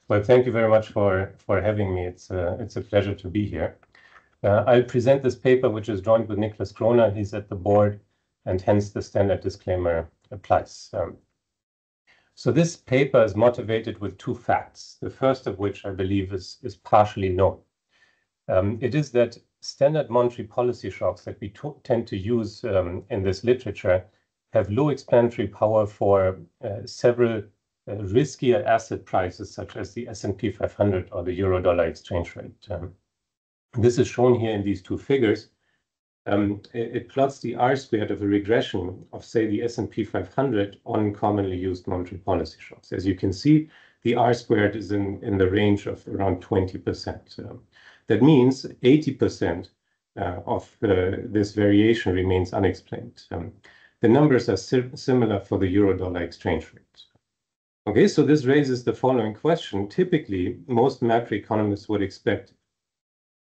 Well, thank you very much for having me. It's a pleasure to be here. I'll present this paper, which is joined with Nicholas Kroner. He's at the board, and hence the standard disclaimer applies. So this paper is motivated with two facts, the first of which I believe is partially known. It is that standard monetary policy shocks that we tend to use in this literature have low explanatory power for several riskier asset prices, such as the S&P 500 or the euro-dollar exchange rate. This is shown here in these two figures. It plots the R-squared of a regression of, say, the S&P 500 on commonly used monetary policy shocks. As you can see, the R-squared is in the range of around 20%. That means 80% of this variation remains unexplained. The numbers are similar for the euro-dollar exchange rate. Okay, so this raises the following question. Typically, most macroeconomists would expect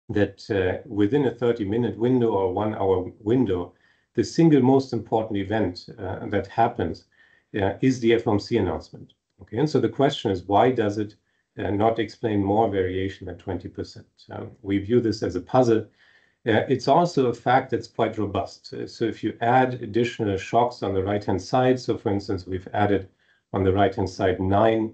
that within a 30-minute window or 1 hour window, the single most important event that happens is the FOMC announcement. Okay, and so the question is, why does it not explain more variation than 20%? We view this as a puzzle. It's also a fact that's quite robust. So if you add additional shocks on the right-hand side, so for instance, we've added on the right-hand side 9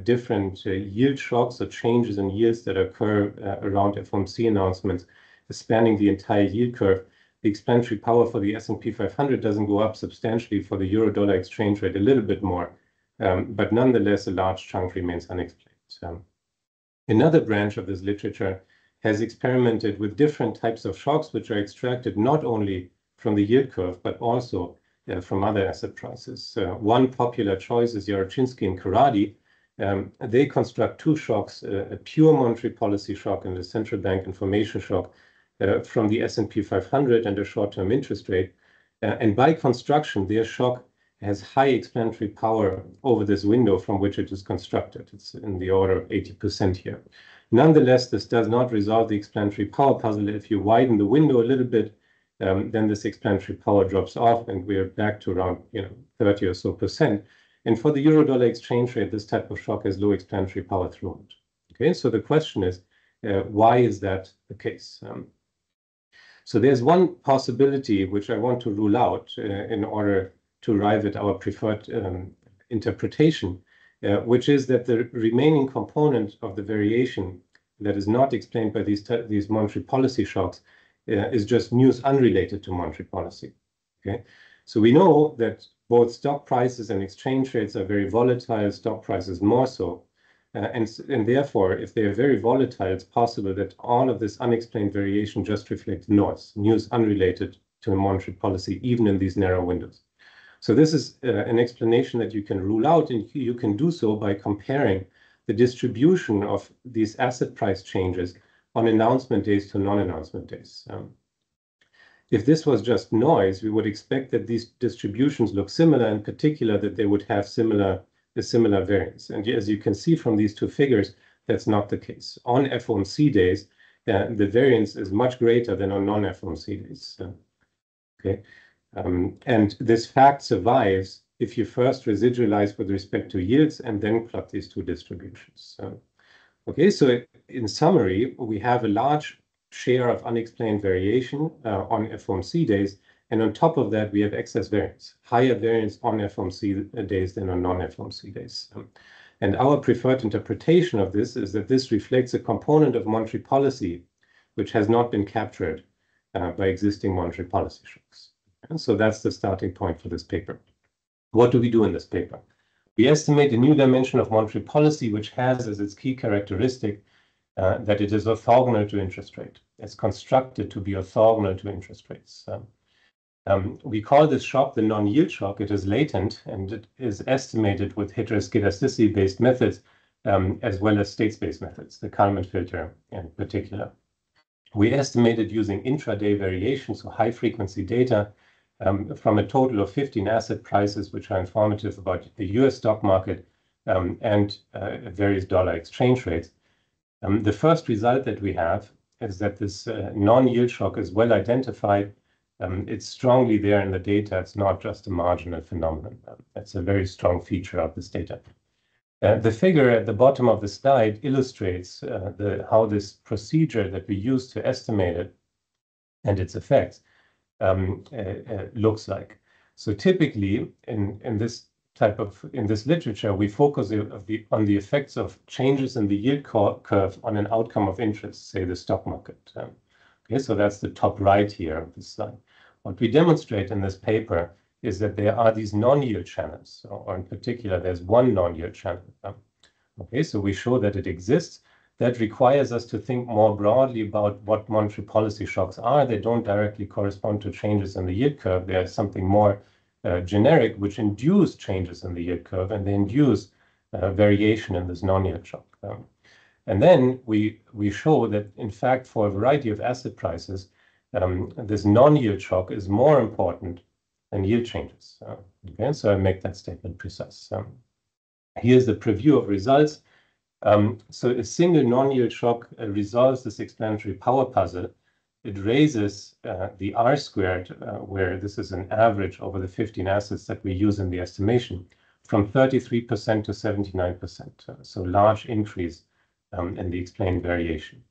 different yield shocks or changes in yields that occur around FOMC announcements, spanning the entire yield curve. The explanatory power for the S&P 500 doesn't go up substantially, for the euro-dollar exchange rate a little bit more, but nonetheless a large chunk remains unexplained. Another branch of this literature has experimented with different types of shocks which are extracted not only from the yield curve but also from other asset prices. One popular choice is Yarochinsky and Karady. They construct 2 shocks, a pure monetary policy shock and a central bank information shock from the S&P 500 and a short-term interest rate. And by construction, their shock has high explanatory power over this window from which it is constructed. It's in the order of 80% here. Nonetheless, this does not resolve the explanatory power puzzle. If you widen the window a little bit, then this explanatory power drops off, and we're back to around 30 or so percent. And for the euro-dollar exchange rate, this type of shock has low explanatory power throughout. Okay, so the question is, why is that the case? So there's one possibility which I want to rule out in order to arrive at our preferred interpretation, which is that the remaining component of the variation that is not explained by these monetary policy shocks is just news unrelated to monetary policy. Okay, so we know that both stock prices and exchange rates are very volatile, stock prices more so. And therefore, if they are very volatile, it's possible that all of this unexplained variation just reflects noise, news unrelated to monetary policy, even in these narrow windows. So this is an explanation that you can rule out, and you can do so by comparing the distribution of these asset price changes on announcement days to non-announcement days. If this was just noise, we would expect that these distributions look similar, in particular that they would have similar variance. And as you can see from these two figures, that's not the case. On FOMC days, the variance is much greater than on non-FOMC days. Okay, and this fact survives if you first residualize with respect to yields and then plot these two distributions. Okay, so in summary, we have a large share of unexplained variation on FOMC days, and on top of that, we have excess variance, higher variance on FOMC days than on non-FOMC days. And our preferred interpretation of this is that this reflects a component of monetary policy which has not been captured by existing monetary policy shocks. And so that's the starting point for this paper. What do we do in this paper? We estimate a new dimension of monetary policy which has as its key characteristic that it is orthogonal to interest rate. It's constructed to be orthogonal to interest rates. We call this shock the non-yield shock. It is latent, and it is estimated with heteroskedasticity-based methods as well as state-space methods, the Kalman filter in particular. We estimated using intraday variation, so high-frequency data from a total of 15 asset prices, which are informative about the US stock market and various dollar exchange rates. The first result that we have is that this non-yield shock is well identified. It's strongly there in the data. It's not just a marginal phenomenon. That's a very strong feature of this data. The figure at the bottom of the slide illustrates how this procedure that we use to estimate it and its effects looks like. So typically, in this literature, we focus on the effects of changes in the yield curve on an outcome of interest, say the stock market. Okay, so that's the top right here of this slide. What we demonstrate in this paper is that there are these non-yield channels, or in particular, there's one non-yield channel. Okay, so we show that it exists. That requires us to think more broadly about what monetary policy shocks are. They don't directly correspond to changes in the yield curve. There's something more generic, which induce changes in the yield curve, and they induce variation in this non-yield shock. And then we show that, in fact, for a variety of asset prices, this non-yield shock is more important than yield changes. Okay, so I make that statement precise. Here's the preview of results. So a single non-yield shock resolves this explanatory power puzzle. It raises the R squared, where this is an average over the 15 assets that we use in the estimation, from 33% to 79%. So large increase in the explained variation.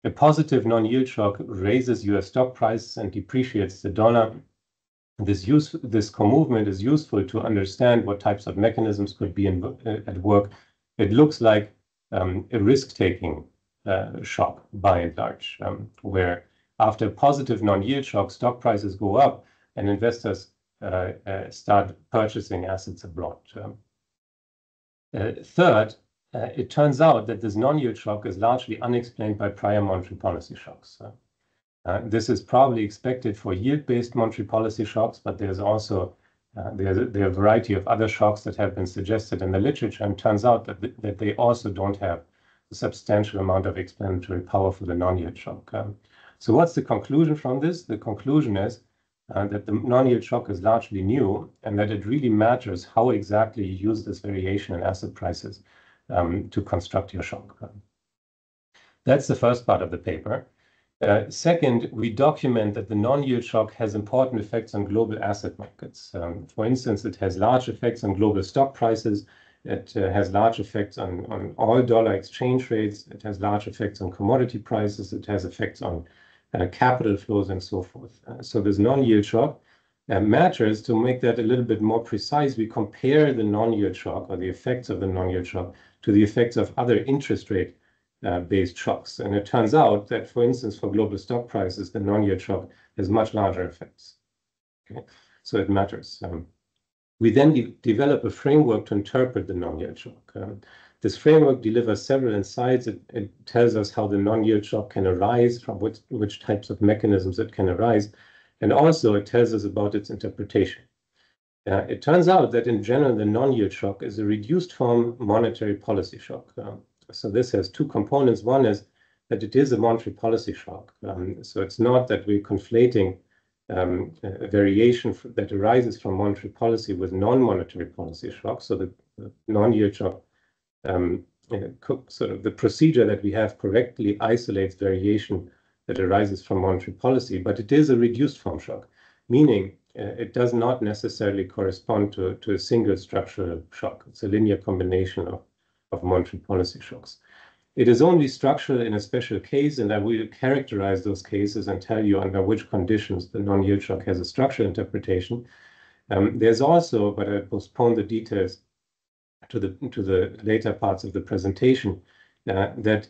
A positive non-yield shock raises US stock prices and depreciates the dollar. This co-movement is useful to understand what types of mechanisms could be at work. It looks like a risk-taking shock by and large, where after a positive non-yield shock, stock prices go up and investors start purchasing assets abroad. Third, it turns out that this non-yield shock is largely unexplained by prior monetary policy shocks. This is probably expected for yield-based monetary policy shocks, but there's also there are a variety of other shocks that have been suggested in the literature, and turns out that they also don't have a substantial amount of explanatory power for the non-yield shock. So what's the conclusion from this? The conclusion is that the non-yield shock is largely new, and that it really matters how exactly you use this variation in asset prices to construct your shock. That's the first part of the paper. Second, we document that the non-yield shock has important effects on global asset markets. For instance, it has large effects on global stock prices. It has large effects on all dollar exchange rates. It has large effects on commodity prices. It has effects on capital flows and so forth. So this non-yield shock matters. To make that a little bit more precise, we compare the non-yield shock, or the effects of the non-yield shock, to the effects of other interest rate based shocks. And it turns out that, for instance, for global stock prices, the non-yield shock has much larger effects. Okay? So it matters. We then develop a framework to interpret the non-yield shock. This framework delivers several insights. It tells us how the non-yield shock can arise, from which types of mechanisms it can arise, and also it tells us about its interpretation. It turns out that in general, the non-yield shock is a reduced form monetary policy shock. So this has two components. One is that it is a monetary policy shock. So it's not that we're conflating a variation that arises from monetary policy with non-monetary policy shocks. So the non-yield shock, sort of the procedure that we have correctly isolates variation that arises from monetary policy, but it is a reduced form shock, meaning it does not necessarily correspond to a single structural shock. It's a linear combination of monetary policy shocks. It is only structural in a special case, and I will characterize those cases and tell you under which conditions the non-yield shock has a structural interpretation. There's also, but I postpone the details to the later parts of the presentation, that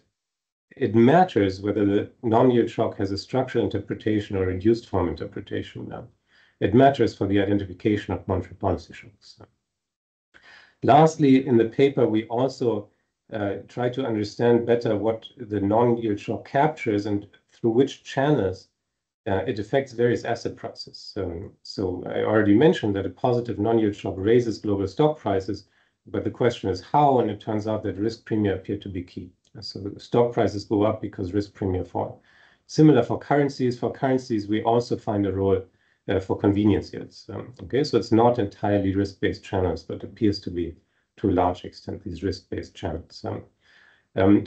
it matters whether the non-yield shock has a structural interpretation or reduced form interpretation. It matters for the identification of monetary policy shocks. Lastly, in the paper, we also try to understand better what the non-yield shock captures and through which channels it affects various asset prices. So I already mentioned that a positive non-yield shock raises global stock prices, but the question is how, and it turns out that risk premia appear to be key. So the stock prices go up because risk premia fall. Similar for currencies. For currencies, we also find a role for convenience yields. Okay, so it's not entirely risk-based channels, but appears to be, to a large extent, these risk-based channels.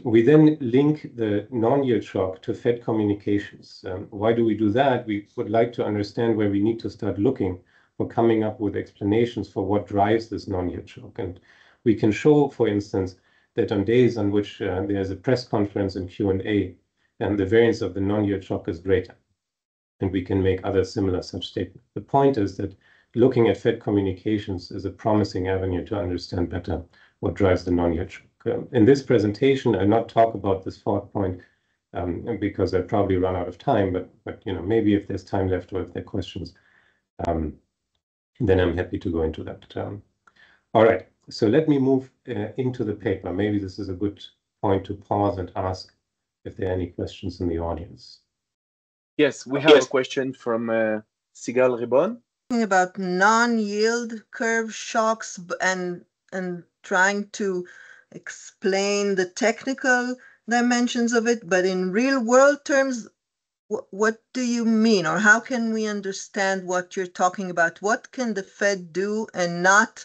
We then link the non-yield shock to Fed communications. Why do we do that? We would like to understand where we need to start looking for coming up with explanations for what drives this non-yield shock. And we can show, for instance, that on days on which there's a press conference and Q&A, and the variance of the non-yield shock is greater. And we can make other similar such statements. The point is that looking at Fed communications is a promising avenue to understand better what drives the non-yield shock. In this presentation, I'll not talk about this fourth point because I'll probably run out of time, but you know, maybe if there's time left or if there are questions, then I'm happy to go into that. All right, so let me move into the paper. Maybe this is a good point to pause and ask if there are any questions in the audience. Yes, we have a question from Sigal Ribon. About non-yield curve shocks and trying to explain the technical dimensions of it, but in real world terms, what do you mean, or how can we understand what you're talking about? What can the Fed do and not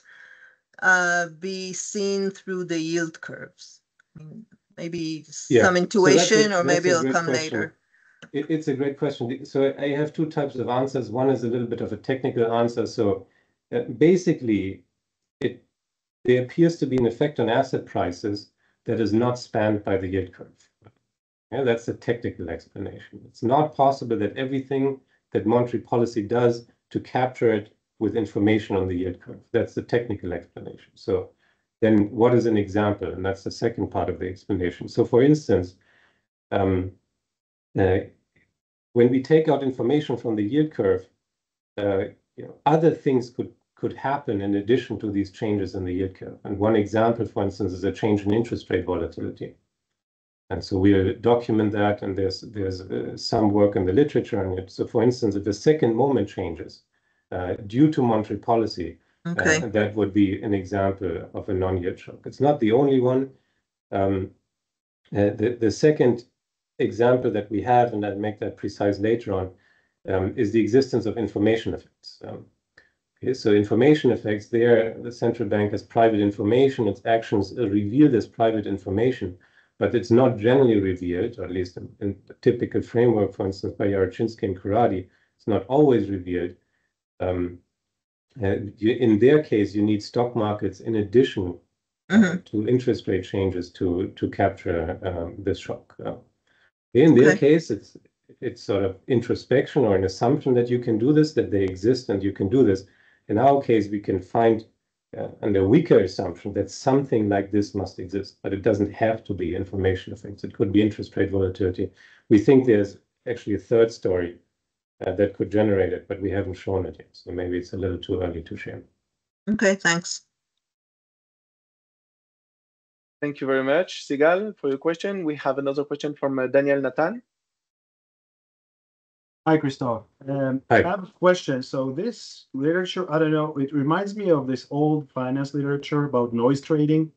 be seen through the yield curves? I mean, maybe some intuition, or maybe it'll come later. It's a great question. So I have two types of answers. One is a little bit of a technical answer. So basically, there appears to be an effect on asset prices that is not spanned by the yield curve. Yeah, that's the technical explanation. It's not possible that everything that monetary policy does to capture it with information on the yield curve. That's the technical explanation. So then what is an example? And that's the second part of the explanation. So for instance, when we take out information from the yield curve, other things could happen in addition to these changes in the yield curve. And one example, for instance, is a change in interest rate volatility. And so we'll document that, and there's some work in the literature on it. So for instance, if a second moment changes due to monetary policy, that would be an example of a non-yield shock. It's not the only one. The second example that we have, and I'll make that precise later on, is the existence of information effects. Okay, so information effects, there the central bank has private information, its actions reveal this private information, but it's not generally revealed, or at least in the typical framework, for instance, by Yarachinsky and Kuradi, it's not always revealed. In their case, you need stock markets in addition to interest rate changes to capture this shock. In their case, it's sort of introspection or an assumption that you can do this, that they exist and you can do this. In our case, we can find under a weaker assumption that something like this must exist, but it doesn't have to be information effects. It could be interest rate volatility. We think there's actually a third story that could generate it, but we haven't shown it yet. So maybe it's a little too early to share. Okay, thanks. Thank you very much, Sigal, for your question. We have another question from Daniel Nathan. Hi, Christoph. I have a question. So this literature, I don't know, it reminds me of this old finance literature about noise trading.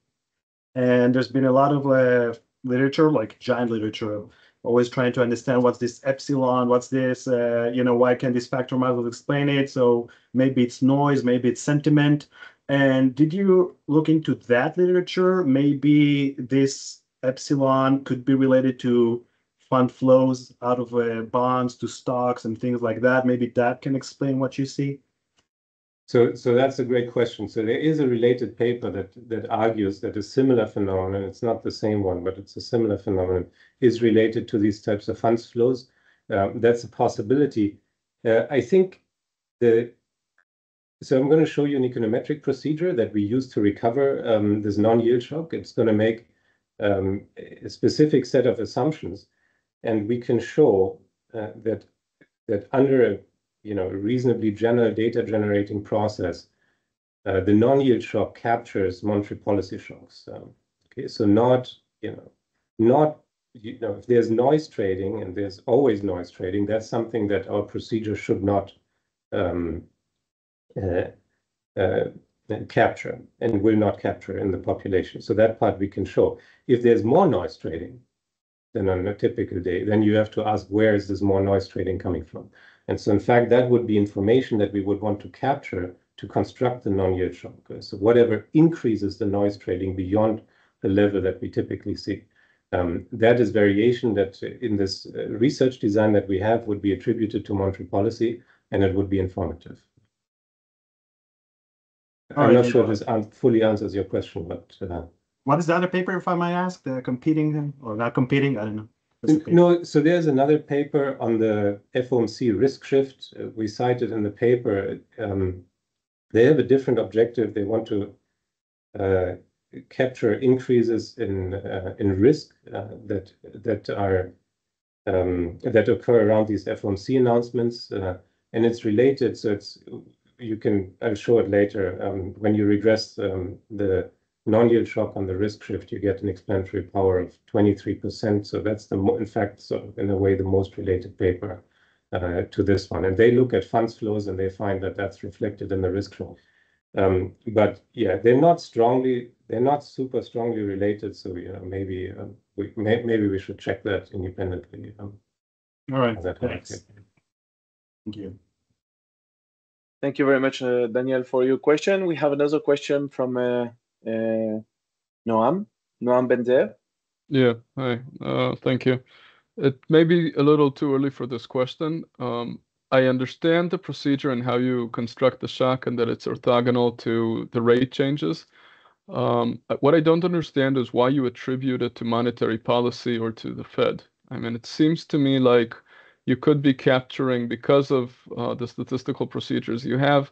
And there's been a lot of literature, like giant literature, always trying to understand what's this epsilon, what's this, why can this factor model explain it? So maybe it's noise, maybe it's sentiment. And did you look into that literature? Maybe this epsilon could be related to fund flows out of bonds to stocks and things like that. Maybe that can explain what you see. So that's a great question. So there is a related paper that argues that a similar phenomenon, it's not the same one, but it's a similar phenomenon, is related to these types of funds flows. That's a possibility. I think so I'm going to show you an econometric procedure that we use to recover this non-yield shock. It's going to make a specific set of assumptions, and we can show that under a reasonably general data generating process, the non-yield shock captures monetary policy shocks. Okay, so not if there's noise trading, and there's always noise trading, that's something that our procedure should not capture and will not capture in the population. So that part we can show. If there's more noise trading than on a typical day, then you have to ask, where is this more noise trading coming from? And so in fact, that would be information that we would want to capture to construct the non-yield shock. So whatever increases the noise trading beyond the level that we typically see. That is variation that in this research design that we have would be attributed to monetary policy, and it would be informative. I'm not sure this fully answers your question, but what is the other paper, if I might ask? The competing or not competing? I don't know. No, so there's another paper on the FOMC risk shift. We cited in the paper. They have a different objective. They want to capture increases in risk that occur around these FOMC announcements, and it's related. So I'll show it later. When you regress the non-yield shock on the risk shift, you get an explanatory power of 23%. So that's in fact, sort of in a way, the most related paper to this one. And they look at funds flows and they find that that's reflected in the risk shock. But yeah, they're not super strongly related. So maybe we should check that independently. All right. Thanks. Thank you. Thank you very much, Daniel, for your question. We have another question from Noam Benzer. Yeah, hi. Thank you. It may be a little too early for this question. I understand the procedure and how you construct the shock and that it's orthogonal to the rate changes. What I don't understand is why you attribute it to monetary policy or to the Fed. I mean, it seems to me like you could be capturing, because of the statistical procedures you have,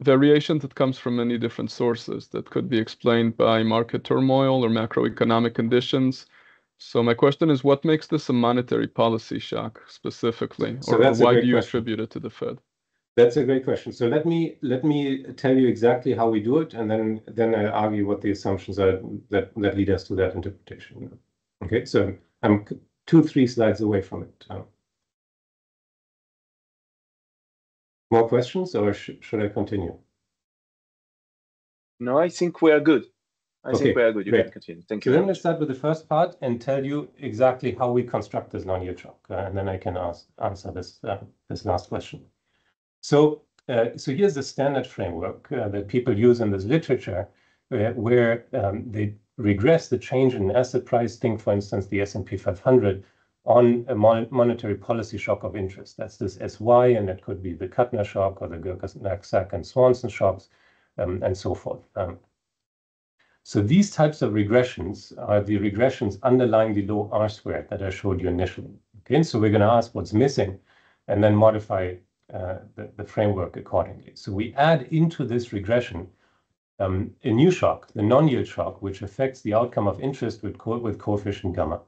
variation that comes from many different sources that could be explained by market turmoil or macroeconomic conditions. So my question is, what makes this a monetary policy shock specifically, or why do you attribute it to the Fed? That's a great question. So let me tell you exactly how we do it, and then I'll argue what the assumptions are that lead us to that interpretation. Okay, so I'm 2-3 slides away from it. More questions, or should I continue? No, I think we are good. I think we are good. You can continue. Thank you. So then let's start with the first part and tell you exactly how we construct this non-yield shock, and then I can answer this last question. So here's the standard framework that people use in this literature, where they regress the change in asset price. Think, for instance, the S&P 500 on a monetary policy shock of interest. That's this SY, and that could be the Kuttner shock or the Gurkas-Sack and Swanson shocks, and so forth. So these types of regressions are the regressions underlying the low R-squared that I showed you initially. Okay, so we're going to ask what's missing and then modify the framework accordingly. So we add into this regression a new shock, the non-yield shock, which affects the outcome of interest with coefficient gamma.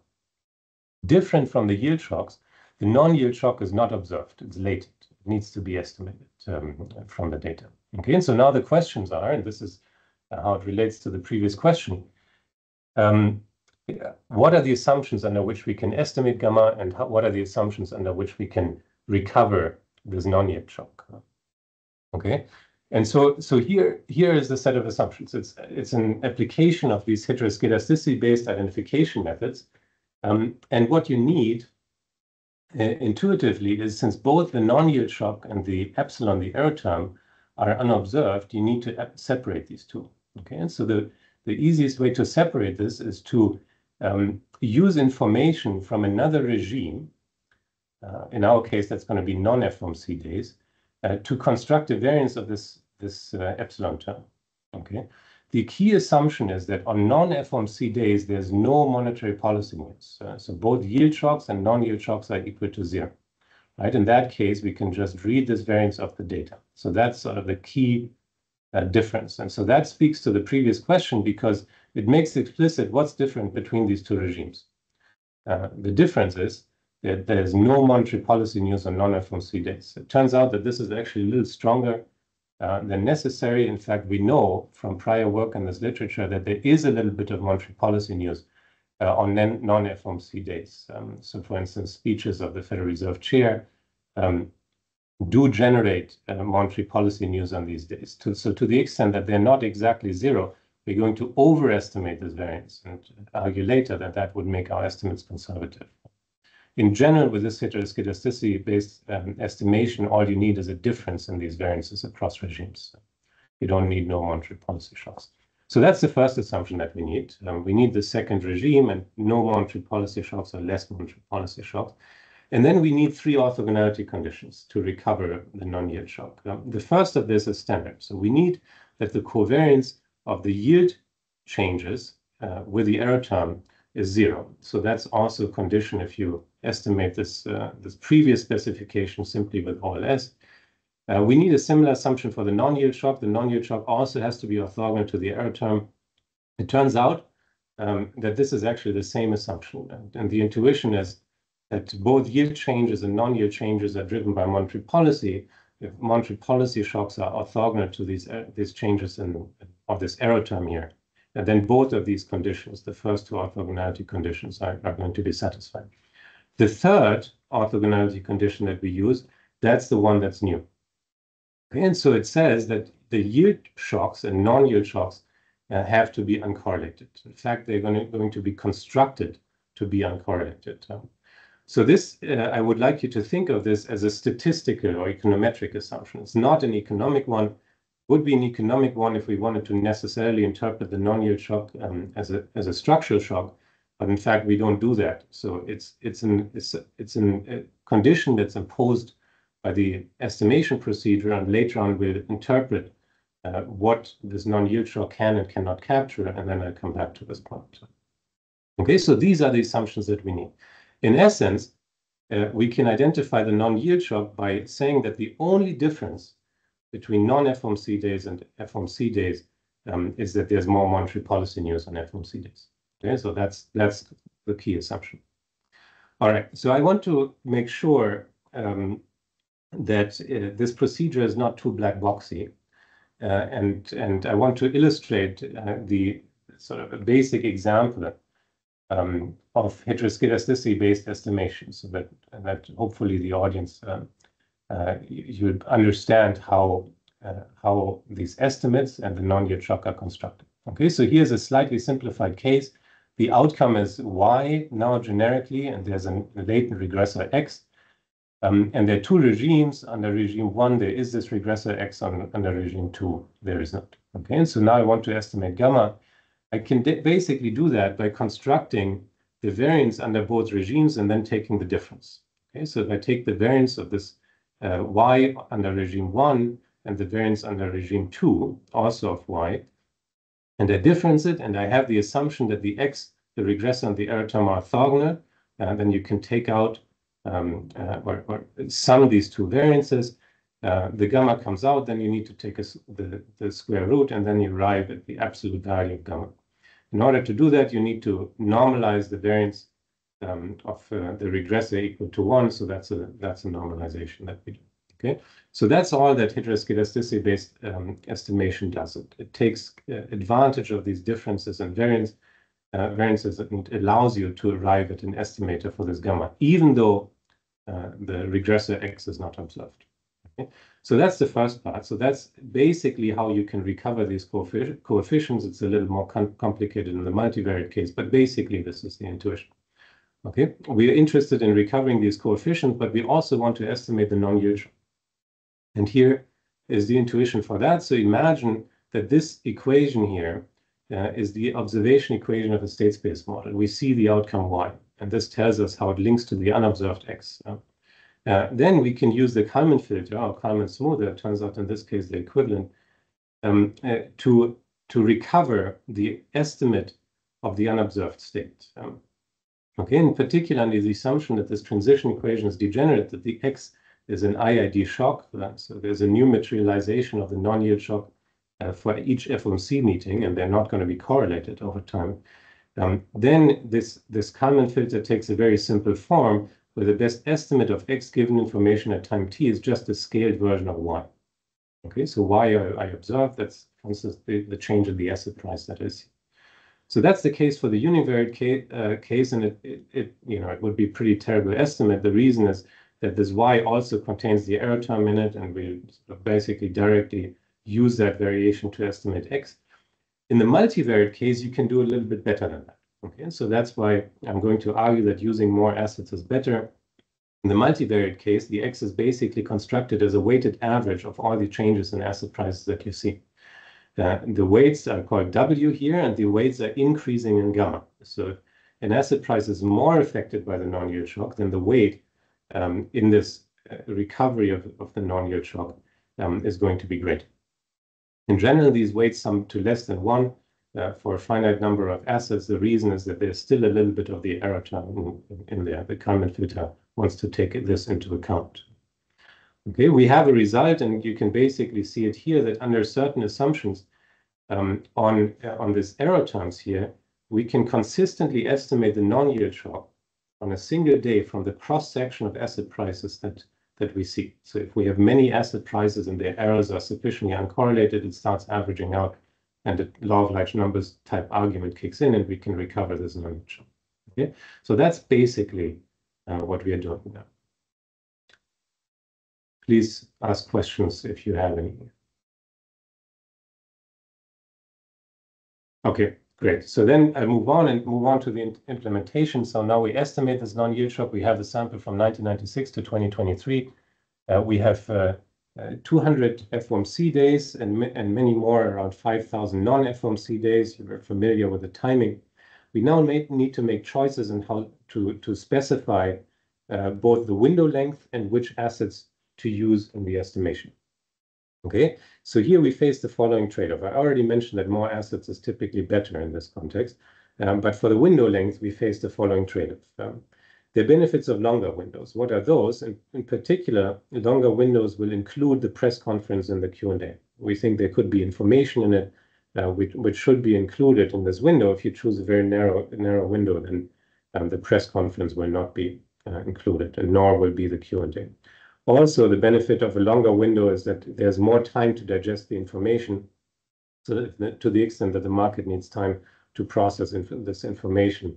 Different from the yield shocks, the non-yield shock is not observed. It's latent. It needs to be estimated from the data. Okay, and so now the questions are, and this is how it relates to the previous question, what are the assumptions under which we can estimate gamma, and what are the assumptions under which we can recover this non-yield shock? Okay, and so here is the set of assumptions. It's an application of these heteroskedasticity-based identification methods, and what you need intuitively is, since both the non-yield shock and the epsilon, the error term, are unobserved, you need to separate these two. Okay, and so the easiest way to separate this is to use information from another regime. In our case, that's going to be non-FOMC days, to construct a variance of this epsilon term. Okay, the key assumption is that on non-FOMC days, there's no monetary policy news. So both yield shocks and non-yield shocks are equal to 0. Right? In that case, we can just read this variance of the data. So that's sort of the key difference. And so that speaks to the previous question, because it makes explicit what's different between these two regimes. The difference is that there's no monetary policy news on non-FOMC days. It turns out that this is actually a little stronger than necessary. In fact, we know from prior work in this literature that there is a little bit of monetary policy news on non-FOMC days. So for instance, speeches of the Federal Reserve Chair do generate monetary policy news on these days. So to the extent that they're not exactly 0, we're going to overestimate this variance and argue later that that would make our estimates conservative. In general, with this heteroskedasticity-based estimation, all you need is a difference in these variances across regimes. You don't need no monetary policy shocks. So that's the first assumption that we need. We need the second regime and no monetary policy shocks or less monetary policy shocks. And then we need 3 orthogonality conditions to recover the non-yield shock. The first of this is standard. So we need that the covariance of the yield changes with the error term is 0. So that's also a condition if you estimate this previous specification simply with OLS. We need a similar assumption for the non-yield shock. The non-yield shock also has to be orthogonal to the error term. It turns out that this is actually the same assumption. And the intuition is that both yield changes and non-yield changes are driven by monetary policy. If monetary policy shocks are orthogonal to these changes of this error term here, and then both of these conditions, the first 2 orthogonality conditions, are going to be satisfied. The third orthogonality condition that we use, that's the one that's new. Okay, and so it says that the yield shocks and non-yield shocks have to be uncorrelated. In fact, they're going to be constructed to be uncorrelated. So this, I would like you to think of this as a statistical or econometric assumption. It's not an economic one. It would be an economic one if we wanted to necessarily interpret the non-yield shock as a structural shock, but in fact we don't do that. So it's a condition that's imposed by the estimation procedure, and later on we'll interpret what this non-yield shock can and cannot capture, and then I'll come back to this point. Okay, so these are the assumptions that we need. In essence, we can identify the non-yield shock by saying that the only difference between non-FOMC days and FOMC days is that there's more monetary policy news on FOMC days. Okay, so that's the key assumption. All right, so I want to make sure that this procedure is not too black boxy, and I want to illustrate the sort of a basic example of heteroskedasticity-based estimation, so that hopefully the audience you understand how these estimates and the non-yield shock are constructed. Okay, so here's a slightly simplified case. The outcome is y now generically, and there's a latent regressor x. And there are 2 regimes. Under regime 1, there is this regressor x. Under regime 2, there is not. Okay, and so now I want to estimate gamma. I can basically do that by constructing the variance under both regimes and then taking the difference. Okay, so if I take the variance of this y under regime 1 and the variance under regime 2, also of y, and I difference it, and I have the assumption that the x, the regressor and the error term are orthogonal, then you can take out or sum these 2 variances. The gamma comes out, then you need to take the square root, and then you arrive at the absolute value of gamma. In order to do that, you need to normalize the variance of the regressor equal to 1. So that's a normalization that we do. Okay, so that's all that heteroskedasticity-based estimation does. It takes advantage of these differences and variances and allows you to arrive at an estimator for this gamma, even though the regressor x is not observed. Okay? So that's the first part. So that's basically how you can recover these coefficients. It's a little more complicated in the multivariate case, but basically this is the intuition. Okay, we are interested in recovering these coefficients, but we also want to estimate the non-yield shock. And here is the intuition for that. So imagine that this equation here is the observation equation of a state space model. We see the outcome y, and this tells us how it links to the unobserved x. Then we can use the Kalman filter or Kalman smoother, it turns out in this case the equivalent, to recover the estimate of the unobserved state. Okay, in particular, under the assumption that this transition equation is degenerate, that the x is an IID shock. So there's a new materialization of the non-yield shock for each FOMC meeting, and they're not going to be correlated over time. Then this Kalman filter takes a very simple form where the best estimate of x given information at time t is just a scaled version of y. Okay, so y I observe, that's for instance the change in the asset price that is. So that's the case for the univariate case, and it would be a pretty terrible estimate. The reason is that this y also contains the error term in it, and we basically directly use that variation to estimate x. In the multivariate case, you can do a little bit better than that. Okay, so that's why I'm going to argue that using more assets is better. In the multivariate case, the x is basically constructed as a weighted average of all the changes in asset prices that you see. The weights are called W here, and the weights are increasing in gamma. So if an asset price is more affected by the non-yield shock, then the weight in this recovery of the non-yield shock is going to be great. In general, these weights sum to less than 1 for a finite number of assets. The reason is that there's still a little bit of the error term in there. The Kalman filter wants to take this into account. Okay, we have a result, and you can basically see it here that under certain assumptions on this error terms here, we can consistently estimate the non-yield shock on a single day from the cross-section of asset prices that we see. So if we have many asset prices and their errors are sufficiently uncorrelated, it starts averaging out, and the law of large numbers type argument kicks in, and we can recover this non-yield shock. Okay, so that's basically what we are doing now. Please ask questions if you have any. Okay, great. So then I move on to the implementation. So now we estimate this non-yield shock. We have the sample from 1996 to 2023. We have 200 FOMC days and many more, around 5,000 non-FOMC days. You're familiar with the timing. We now need to make choices on how to specify both the window length and which assets to use in the estimation. Okay, so here we face the following trade-off. I already mentioned that more assets is typically better in this context, but for the window length, we face the following trade-off. The benefits of longer windows. What are those? In particular, longer windows will include the press conference and the Q&A. We think there could be information in it which should be included in this window. If you choose a very narrow window, then the press conference will not be included, and nor will be the Q&A. Also, the benefit of a longer window is that there's more time to digest the information, so that to the extent that the market needs time to process this information,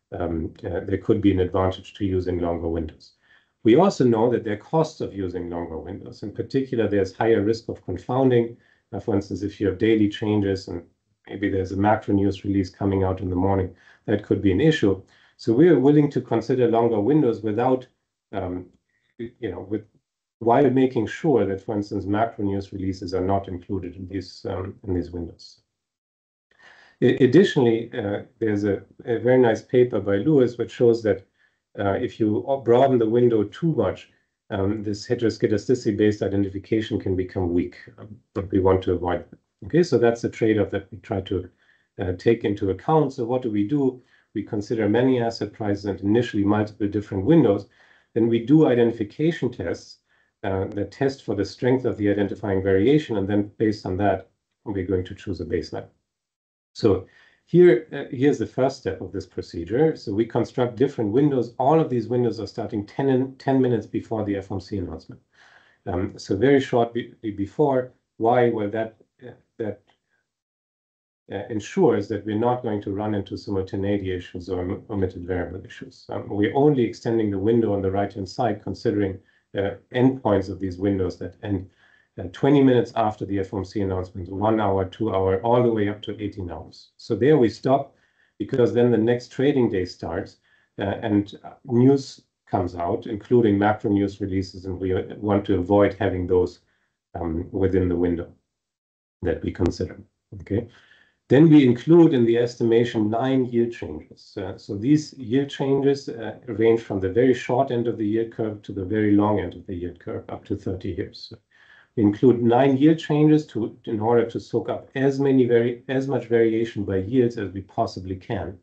there could be an advantage to using longer windows. We also know that there are costs of using longer windows. In particular, there's higher risk of confounding. For instance, if you have daily changes and maybe there's a macro news release coming out in the morning, that could be an issue. So we are willing to consider longer windows without, while making sure that, for instance, macro news releases are not included in these windows. Additionally, there's a very nice paper by Lewis which shows that if you broaden the window too much, this heteroskedasticity-based identification can become weak. But we want to avoid that. Okay, so that's a trade-off that we try to take into account. So what do? We consider many asset prices and initially multiple different windows. Then we do identification tests that test for the strength of the identifying variation, and then based on that, we're going to choose a baseline. So here's the first step of this procedure. So we construct different windows. All of these windows are starting 10 minutes before the FOMC announcement. So very shortly before. Why? Well, that ensures that we're not going to run into simultaneity issues or omitted variable issues. We're only extending the window on the right-hand side, considering endpoints of these windows that end 20 minutes after the FOMC announcement, 1 hour, 2 hour, all the way up to 18 hours. So there we stop, because then the next trading day starts and news comes out, including macro news releases, and we want to avoid having those within the window that we consider. Okay. Then we include in the estimation 9 yield changes. So these yield changes range from the very short end of the yield curve to the very long end of the yield curve, up to 30 years. So we include 9 yield changes in order to soak up as much variation by yields as we possibly can.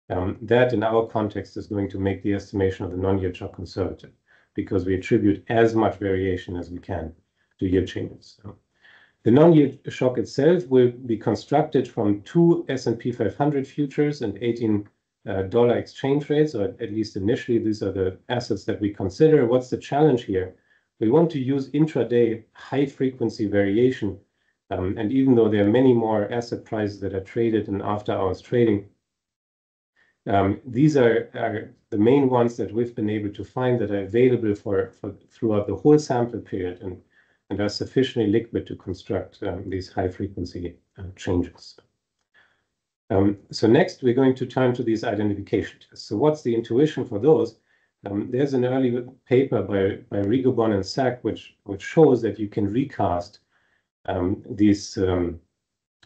That, in our context, is going to make the estimation of the non-yield shock conservative, because we attribute as much variation as we can to yield changes. So the non-yield shock itself will be constructed from 2 S&P 500 futures and $18 exchange rates, or at least initially, these are the assets that we consider. What's the challenge here? We want to use intraday high-frequency variation, and even though there are many more asset prices that are traded in after-hours trading, these are the main ones that we've been able to find that are available for throughout the whole sample period and are sufficiently liquid to construct these high-frequency changes. So next, we're going to turn to these identification tests. So what's the intuition for those? There's an early paper by Rigobon and Sack, which shows that you can recast these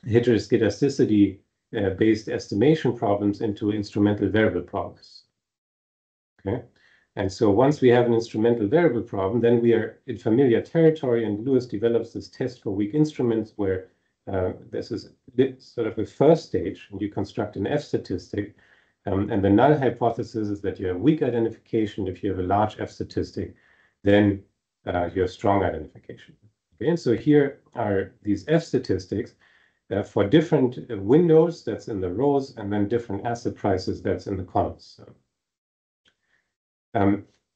heteroskedasticity-based estimation problems into instrumental variable problems. Okay, And so once we have an instrumental variable problem, then we are in familiar territory, and Lewis develops this test for weak instruments where this is sort of a first stage, and you construct an F statistic. And the null hypothesis is that you have weak identification. If you have a large F statistic, then you have strong identification. Okay, and so here are these F statistics for different windows, that's in the rows, and then different asset prices, that's in the columns.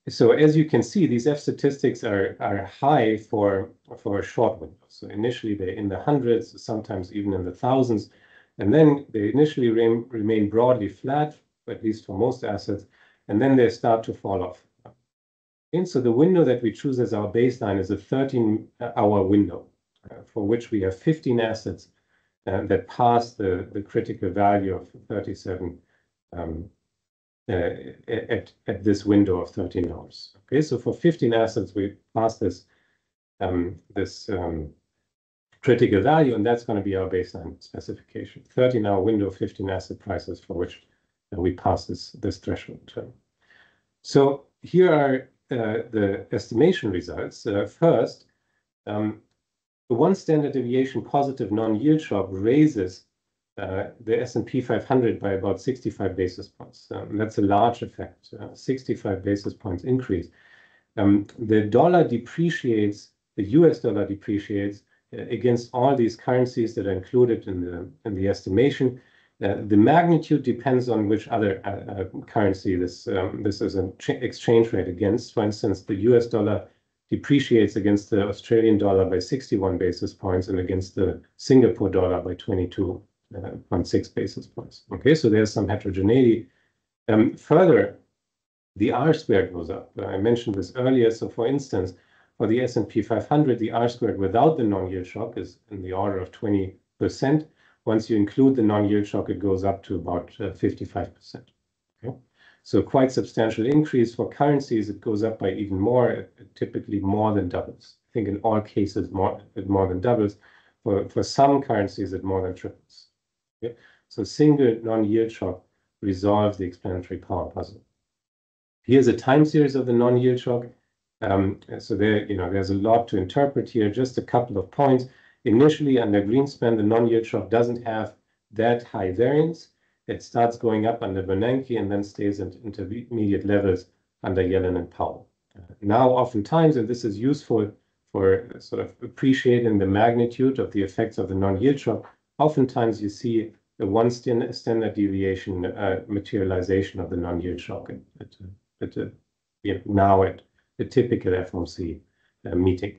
So as you can see, these F statistics are high for short windows. So initially they're in the hundreds, sometimes even in the thousands, and then they initially remain broadly flat, at least for most assets, and then they start to fall off. And so the window that we choose as our baseline is a 13-hour window for which we have 15 assets that pass the critical value of 37 at this window of 13 hours. Okay, so for 15 assets, we pass this critical value, and that's going to be our baseline specification. 13-hour window, 15 asset prices for which we pass this threshold term. So here are the estimation results. First, the one standard deviation positive non-yield shock raises the S&P 500 by about 65 basis points. That's a large effect, 65 basis points increase. The dollar depreciates, the US dollar depreciates against all these currencies that are included in the estimation. The magnitude depends on which other currency this is an exchange rate against. For instance, the US dollar depreciates against the Australian dollar by 61 basis points and against the Singapore dollar by 22.6 basis points. Okay, so there's some heterogeneity. Further, the R squared goes up. I mentioned this earlier. So for instance, for the S&P 500, the R squared without the non-yield shock is in the order of 20%. Once you include the non-yield shock, it goes up to about 55%. Okay? So quite substantial increase. For currencies, it goes up by even more, typically more than doubles. I think in all cases, it more than doubles. For some currencies, it more than triples. Okay? So single non-yield shock resolves the explanatory power puzzle. Here's a time series of the non-yield shock. So there's a lot to interpret here. Just a couple of points. Initially, under Greenspan, the non-yield shock doesn't have that high variance. It starts going up under Bernanke and then stays at intermediate levels under Yellen and Powell. Now, oftentimes, and this is useful for sort of appreciating the magnitude of the effects of the non-yield shock, oftentimes you see the one standard deviation materialization of the non-yield shock now at the typical FOMC meeting.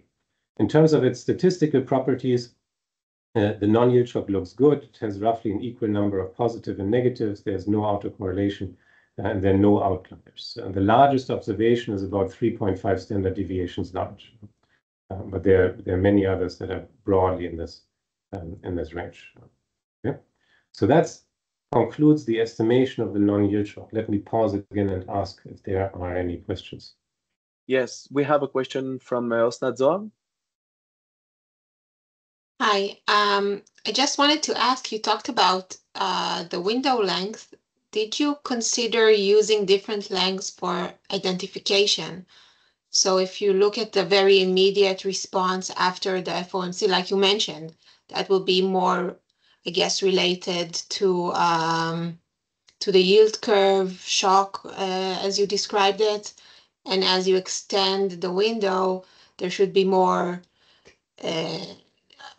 In terms of its statistical properties, the non-yield shock looks good. It has roughly an equal number of positive and negatives. There's no autocorrelation, and there are no outliers. The largest observation is about 3.5 standard deviations large, but there are many others that are broadly in this range. Okay? So that concludes the estimation of the non-yield shock. Let me pause again and ask if there are any questions. Yes, we have a question from Osnat Zohar. Hi, I just wanted to ask, you talked about the window length. Did you consider using different lengths for identification? So if you look at the very immediate response after the FOMC, like you mentioned, that will be more, I guess, related to the yield curve shock, as you described it. And as you extend the window, there should be more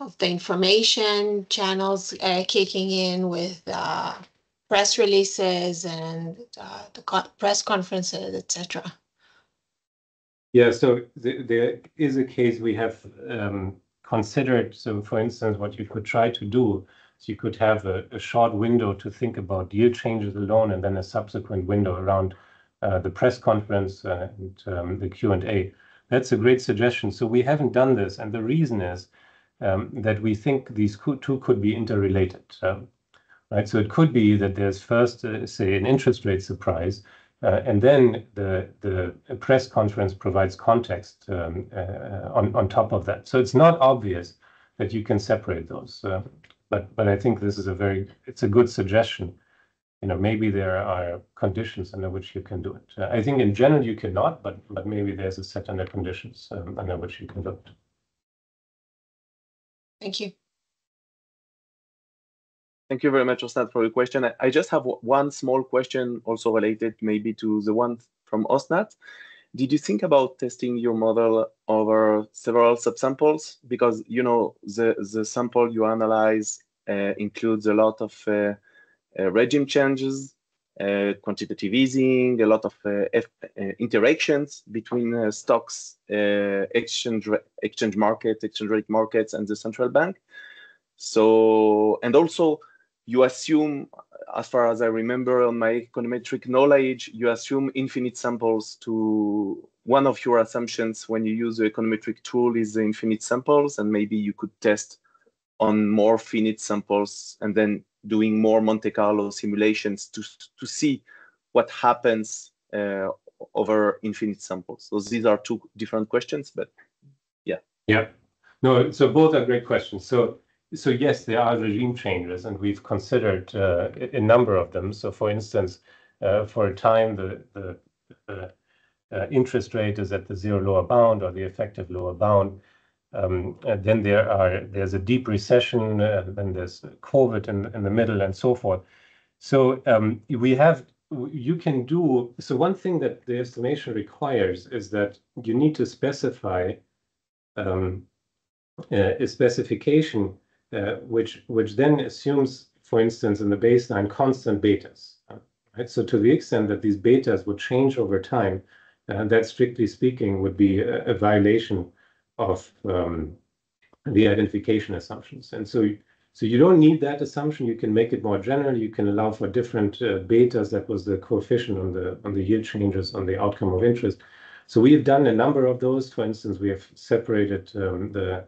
of the information channels kicking in with press releases and the press conferences, etc. Yeah, so there is a case we have considered. So for instance, what you could try to do is you could have a short window to think about yield changes alone, and then a subsequent window around the press conference and the Q&A. That's a great suggestion. So we haven't done this, and the reason is that we think these two could be interrelated. Right? So it could be that there's first, say, an interest rate surprise, and then the press conference provides context on top of that. So it's not obvious that you can separate those. But I think this is it's a good suggestion. maybe there are conditions under which you can do it. I think in general you cannot, but maybe there's a set under conditions under which you can do it. Thank you. Thank you very much, Osnat, for your question. I just have one small question also related maybe to the one from Osnat. Did you think about testing your model over several subsamples? Because, the sample you analyze includes a lot of regime changes, quantitative easing, a lot of interactions between stocks, exchange rate markets, and the central bank. So, and also you assume, as far as I remember on my econometric knowledge, you assume infinite samples to one of your assumptions when you use the econometric tool is the infinite samples, and maybe you could test on more finite samples and then doing more Monte Carlo simulations to see what happens over infinite samples. So these are two different questions, but yeah. Yeah, no, so both are great questions. So yes, there are regime changes, and we've considered a number of them. So for instance, for a time, the interest rate is at the zero lower bound or the effective lower bound. And then there's a deep recession, then there's COVID in the middle, and so forth. So you can do, so one thing that the estimation requires is that you need to specify a specification which then assumes, for instance, in the baseline, constant betas. Right? So to the extent that these betas would change over time, that strictly speaking would be a violation of the identification assumptions. And so you don't need that assumption. You can make it more general. You can allow for different betas. That was the coefficient on the yield changes on the outcome of interest. So we have done a number of those. For instance, we have separated the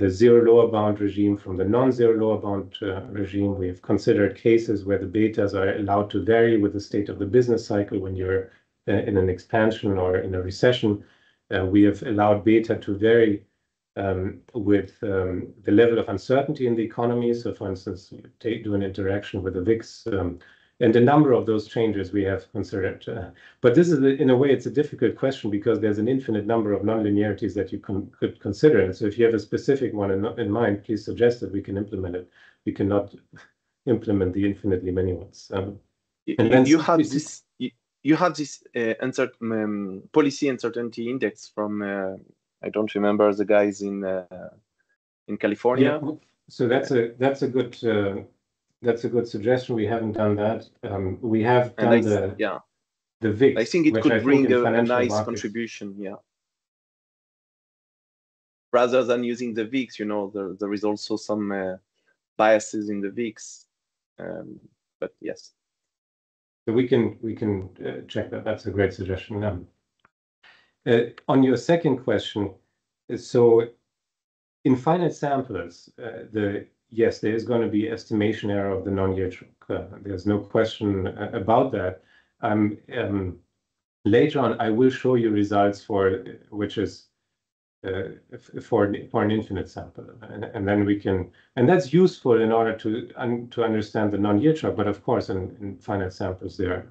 zero lower bound regime from the non-zero lower bound regime. We have considered cases where the betas are allowed to vary with the state of the business cycle when you're in an expansion or in a recession. We have allowed beta to vary with the level of uncertainty in the economy. So for instance, do an interaction with the VIX, and a number of those changes we have considered. But this is, in a way, it's a difficult question because there's an infinite number of nonlinearities that you could consider. And so if you have a specific one in mind, please suggest that we can implement it. We cannot implement the infinitely many ones. And then you have this. You have this policy uncertainty index from I don't remember the guys in California. Yeah. So that's a good suggestion. We haven't done that. We have done the VIX. I think it could bring a nice contribution. Yeah. Rather than using the VIX, there is also some biases in the VIX. But yes. So we can check that. That's a great suggestion. On your second question, so in finite samples, yes, there is going to be estimation error of the non-yield shock. There's no question about that. Later on, I will show you results which is for an infinite sample, and then we can, and that's useful in order to understand the non-yield shock. But of course, in finite samples, there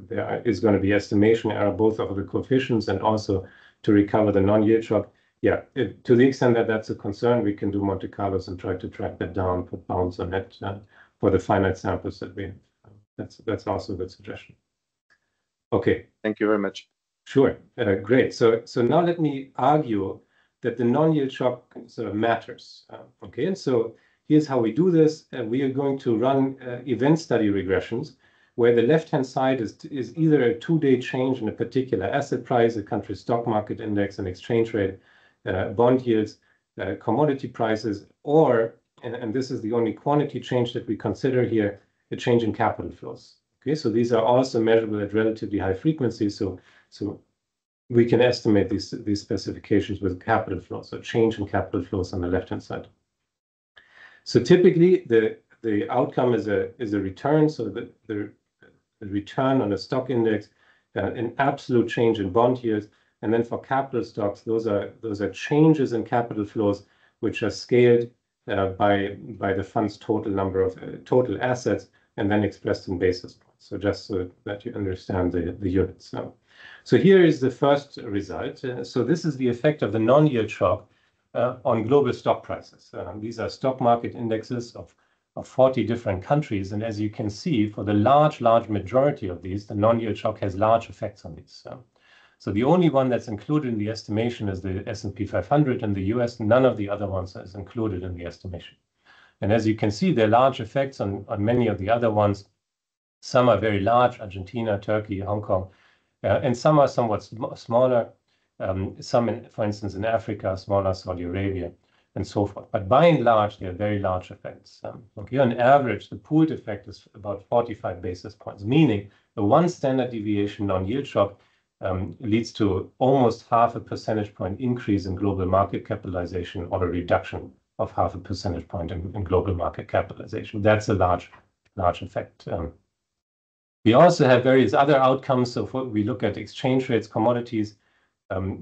is going to be estimation error both of the coefficients and also to recover the non-yield shock. Yeah, to the extent that that's a concern, we can do Monte Carlos and try to track that down, put bounds on it for the finite samples that we have. That's also a good suggestion. Okay. Thank you very much. Sure. Great. So now let me argue that the non-yield shock sort of matters. Okay, and so here's how we do this. We are going to run event study regressions where the left-hand side is either a 2-day change in a particular asset price, a country's stock market index, an exchange rate, bond yields, commodity prices, or, and this is the only quantity change that we consider here, a change in capital flows. Okay, so these are also measurable at relatively high frequencies. So we can estimate these specifications with capital flows, so change in capital flows on the left-hand side. So typically, the outcome is a return, so the return on a stock index, an absolute change in bond yields, and then for capital stocks, those are changes in capital flows which are scaled by the fund's total number of total assets and then expressed in basis points. So just so that you understand the units. So here is the first result. So this is the effect of the non-yield shock on global stock prices. These are stock market indexes of 40 different countries. And as you can see, for the large majority of these, the non-yield shock has large effects on these. So the only one that's included in the estimation is the S&P 500 in the US. None of the other ones is included in the estimation. And as you can see, there are large effects on many of the other ones. Some are very large, Argentina, Turkey, Hong Kong, and some are somewhat smaller. Some, for instance, in Africa, smaller, Saudi Arabia, and so forth. But by and large, they are very large effects. Okay, on average, the pooled effect is about 45 basis points, meaning the one standard deviation non-yield shock leads to almost half a percentage point increase in global market capitalization, or a reduction of half a percentage point in global market capitalization. That's a large effect. We also have various other outcomes. So we look at exchange rates, commodities,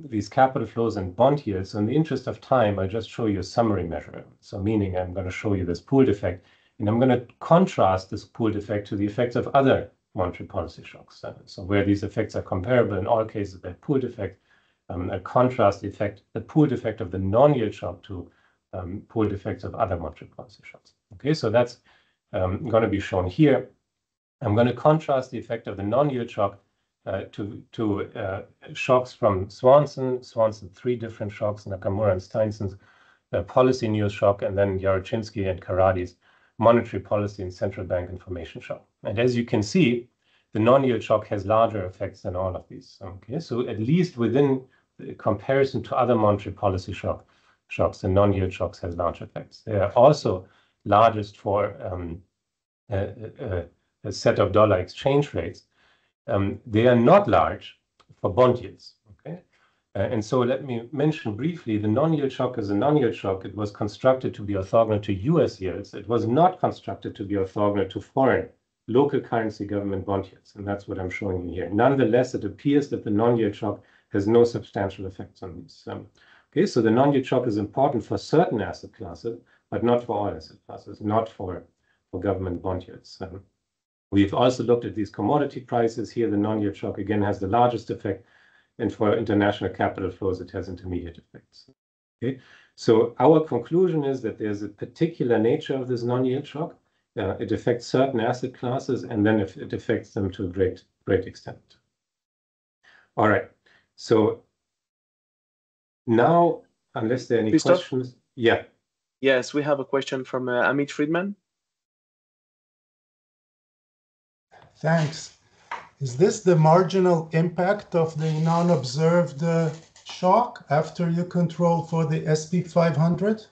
these capital flows and bond yields. So in the interest of time, I just show you a summary measure. So meaning I'm going to show you this pooled effect, and I'm going to contrast this pooled effect to the effects of other monetary policy shocks. So where these effects are comparable, in all cases, they're pooled effect. I contrast the pooled effect of the non-yield shock to pooled effects of other monetary policy shocks. Okay, so that's going to be shown here. I'm going to contrast the effect of the non-yield shock to shocks from Swanson 3 different shocks, Nakamura and Steinson's policy news shock, and then Yarochinsky and Karadi's monetary policy and central bank information shock. And as you can see, the non-yield shock has larger effects than all of these. Okay, so at least within the comparison to other monetary policy shocks, the non-yield shocks has large effects. They are also largest for a set of dollar exchange rates. They are not large for bond yields. Okay, and so let me mention briefly, the non-yield shock is a non-yield shock. It was constructed to be orthogonal to US yields. It was not constructed to be orthogonal to foreign local currency government bond yields, and that's what I'm showing you here. Nonetheless, it appears that the non-yield shock has no substantial effects on these. Okay, so the non-yield shock is important for certain asset classes, but not for all asset classes, not for government bond yields. We've also looked at these commodity prices. Here, the non-yield shock again has the largest effect, and for international capital flows, it has intermediate effects. Okay, so our conclusion is that there's a particular nature of this non-yield shock. It affects certain asset classes, and then it affects them to a great extent. All right, so now, unless there are any Christoph? questions, yeah. Yes, we have a question from Amit Friedman. Thanks. Is this the marginal impact of the non-observed shock after you control for the SP 500?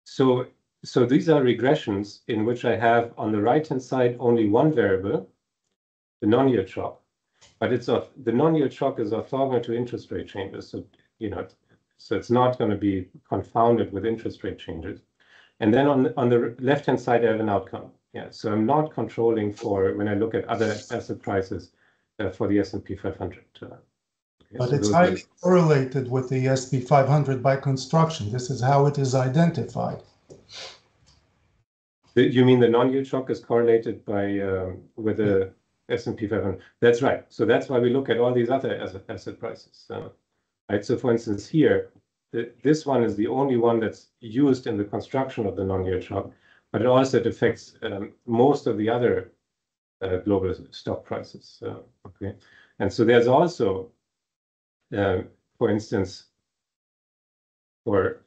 So these are regressions in which I have on the right-hand side only one variable, the non-yield shock. But the non-yield shock is orthogonal to interest rate changes. So, so it's not going to be confounded with interest rate changes. And then on the left-hand side, I have an outcome. Yeah, so I'm not controlling for when I look at other asset prices for the S&P 500. Okay, but so it's highly correlated with the SP 500 by construction. This is how it is identified. You mean the non-yield shock is correlated with the S&P 500? That's right. So that's why we look at all these other asset prices. Right. So for instance, here, this one is the only one that's used in the construction of the non-yield shock, but it also affects most of the other global stock prices. Okay, and so there's also, for instance, for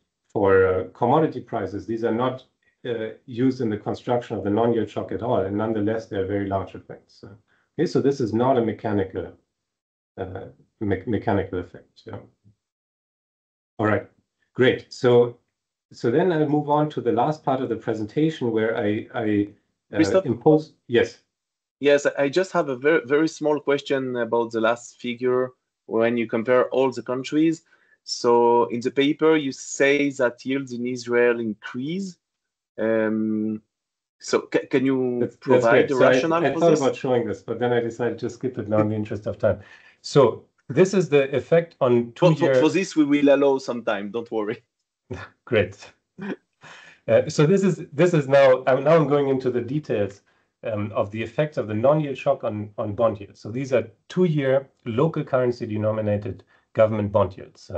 commodity prices, these are not used in the construction of the non-yield shock at all, and nonetheless, they're very large effects. Okay, so this is not a mechanical effect. Yeah. All right, great. So then I'll move on to the last part of the presentation where I impose. Yes. Yes, I just have a very small question about the last figure when you compare all the countries. So in the paper, you say that yields in Israel increase. So can you provide the rationale for this? I thought about showing this, but then I decided to skip it now in the interest of time. So this is the effect on 2 years. For this, we will allow some time. Don't worry. Great. So this is now I'm going into the details of the effects of the non-yield shock on bond yields. So these are 2-year local currency denominated government bond yields.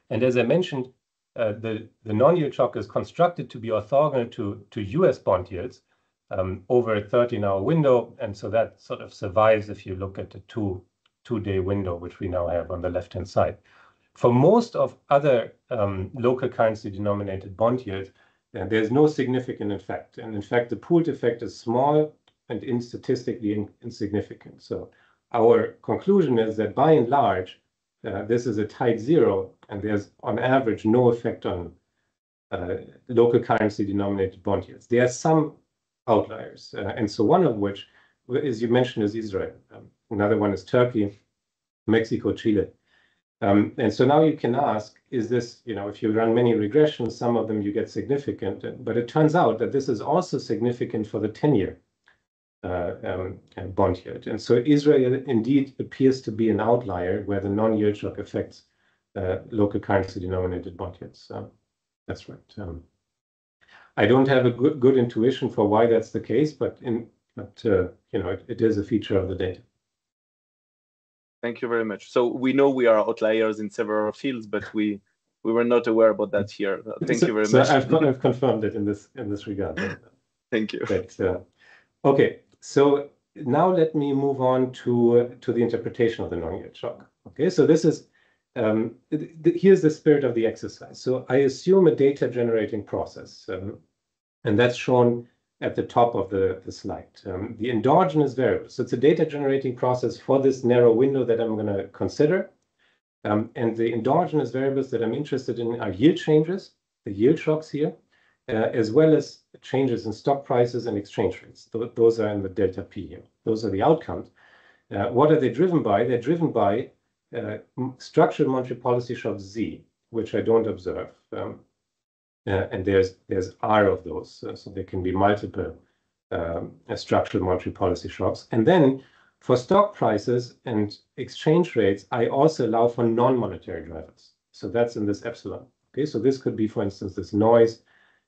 And as I mentioned, the non-yield shock is constructed to be orthogonal to US bond yields over a 13-hour window. And so that sort of survives if you look at the two-day window, which we now have on the left-hand side. For most of other local currency denominated bond yields, there's no significant effect. And in fact, the pooled effect is small and statistically insignificant. So our conclusion is that by and large, this is a tight zero, and there's on average no effect on local currency denominated bond yields. There are some outliers. And so one of which, as you mentioned, is Israel. Another one is Turkey, Mexico, Chile. And so now you can ask, is this, if you run many regressions, some of them you get significant, but it turns out that this is also significant for the 10-year bond yield. And so Israel indeed appears to be an outlier where the non-yield shock affects local currency denominated bond yields. That's right. I don't have a good intuition for why that's the case, but it is a feature of the data. Thank you very much. So we know we are outliers in several fields, but we were not aware about that here. Thank you very much. I've confirmed it in this regard. Thank you. But, okay, so now let me move on to the interpretation of the non-yield shock. Okay, so this is here's the spirit of the exercise. So I assume a data generating process, and that's shown at the top of the slide. The endogenous variables. So it's a data generating process for this narrow window that I'm going to consider. And the endogenous variables that I'm interested in are yield changes, the yield shocks here, as well as changes in stock prices and exchange rates. Those are in the delta P here. Those are the outcomes. What are they driven by? They're driven by structural monetary policy shock Z, which I don't observe. And there's R of those, so there can be multiple structural monetary policy shocks. And then for stock prices and exchange rates, I also allow for non-monetary drivers. So that's in this epsilon. Okay, so this could be, for instance, this noise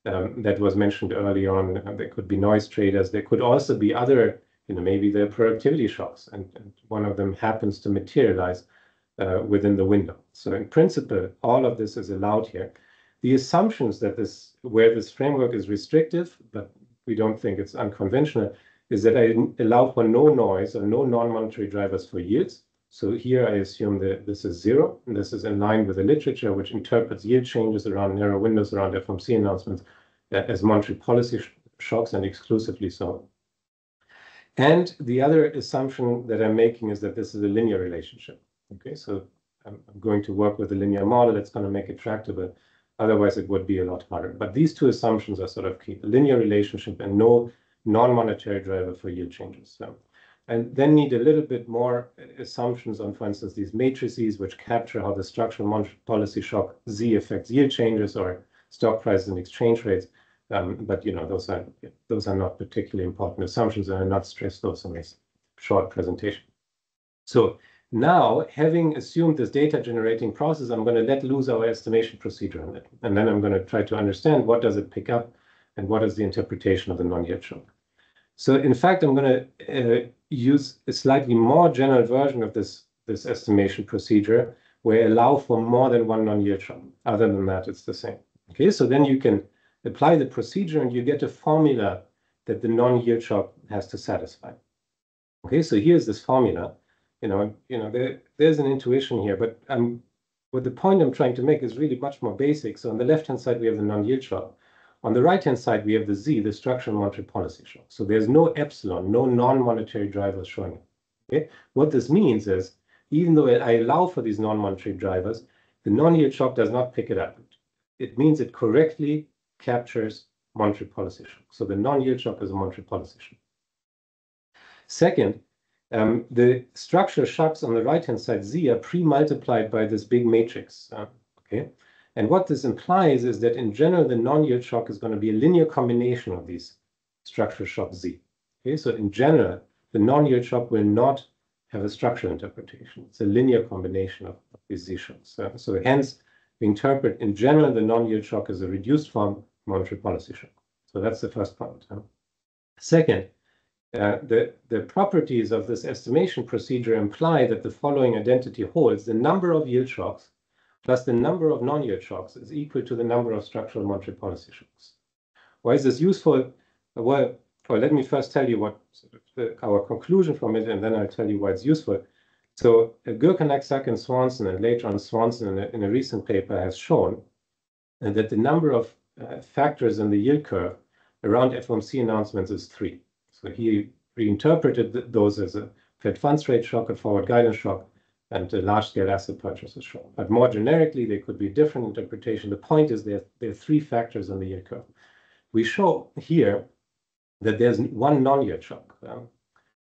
that was mentioned early on. There could be noise traders. There could also be other, maybe there are productivity shocks, and one of them happens to materialize within the window. So in principle, all of this is allowed here. The assumptions that where this framework is restrictive, but we don't think it's unconventional, is that I allow for no noise or no non-monetary drivers for yields. So here I assume that this is zero, and this is in line with the literature, which interprets yield changes around narrow windows around FOMC announcements as monetary policy shocks, and exclusively so. And the other assumption that I'm making is that this is a linear relationship. Okay, so I'm going to work with a linear model that's going to make it tractable. Otherwise, it would be a lot harder. But these two assumptions are sort of key: a linear relationship and no non-monetary driver for yield changes. So, and then need a little bit more assumptions on, for instance, these matrices, which capture how the structural monetary policy shock Z affects yield changes or stock prices and exchange rates. But those are not particularly important assumptions, and I'll not stress those in this short presentation. So now, having assumed this data generating process, I'm going to let loose our estimation procedure on it. And then I'm going to try to understand what does it pick up and what is the interpretation of the non-yield shock. So in fact, I'm going to use a slightly more general version of this estimation procedure where I allow for more than one non-yield shock. Other than that, it's the same. Okay, so then you can apply the procedure and you get a formula that the non-yield shock has to satisfy. Okay, so here's this formula. There's an intuition here, but what the point I'm trying to make is really much more basic. So on the left-hand side, we have the non-yield shock. On the right-hand side, we have the Z, the structural monetary policy shock. So there's no epsilon, no non-monetary drivers showing it. Okay, what this means is, even though I allow for these non-monetary drivers, the non-yield shock does not pick it up. It means it correctly captures monetary policy shock. So the non-yield shock is a monetary policy shock. Second, the structural shocks on the right-hand side, Z, are pre-multiplied by this big matrix. Okay, and what this implies is that in general, the non-yield shock is going to be a linear combination of these structural shocks Z. Okay, so in general, the non-yield shock will not have a structural interpretation. It's a linear combination of these Z shocks. So hence, we interpret in general the non-yield shock as a reduced form monetary policy shock. So that's the first point. Second, the properties of this estimation procedure imply that the following identity holds: the number of yield shocks plus the number of non-yield shocks is equal to the number of structural monetary policy shocks. Why is this useful? Well, let me first tell you what our conclusion from it, and then I'll tell you why it's useful. So Gurkenak, and Swanson, and later on Swanson in a recent paper has shown that the number of factors in the yield curve around FOMC announcements is 3. So he reinterpreted those as a Fed funds rate shock, a forward guidance shock, and a large-scale asset purchases shock. But more generically, they could be different interpretation. The point is there are 3 factors in the yield curve. We show here that there's one non-yield shock.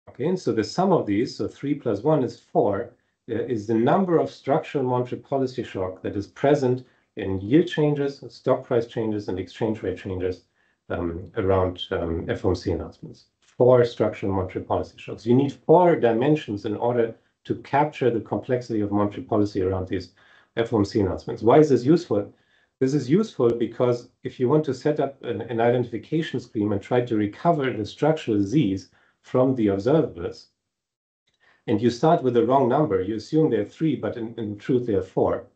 Okay, and so the sum of these, so 3 plus 1 is 4, is the number of structural monetary policy shock that is present in yield changes, stock price changes, and exchange rate changes around FOMC announcements. 4 structural monetary policy shocks. You need 4 dimensions in order to capture the complexity of monetary policy around these FOMC announcements. Why is this useful? This is useful because if you want to set up an identification scheme and try to recover the structural Z's from the observables, and you start with the wrong number, you assume there are 3, but in truth there are 4.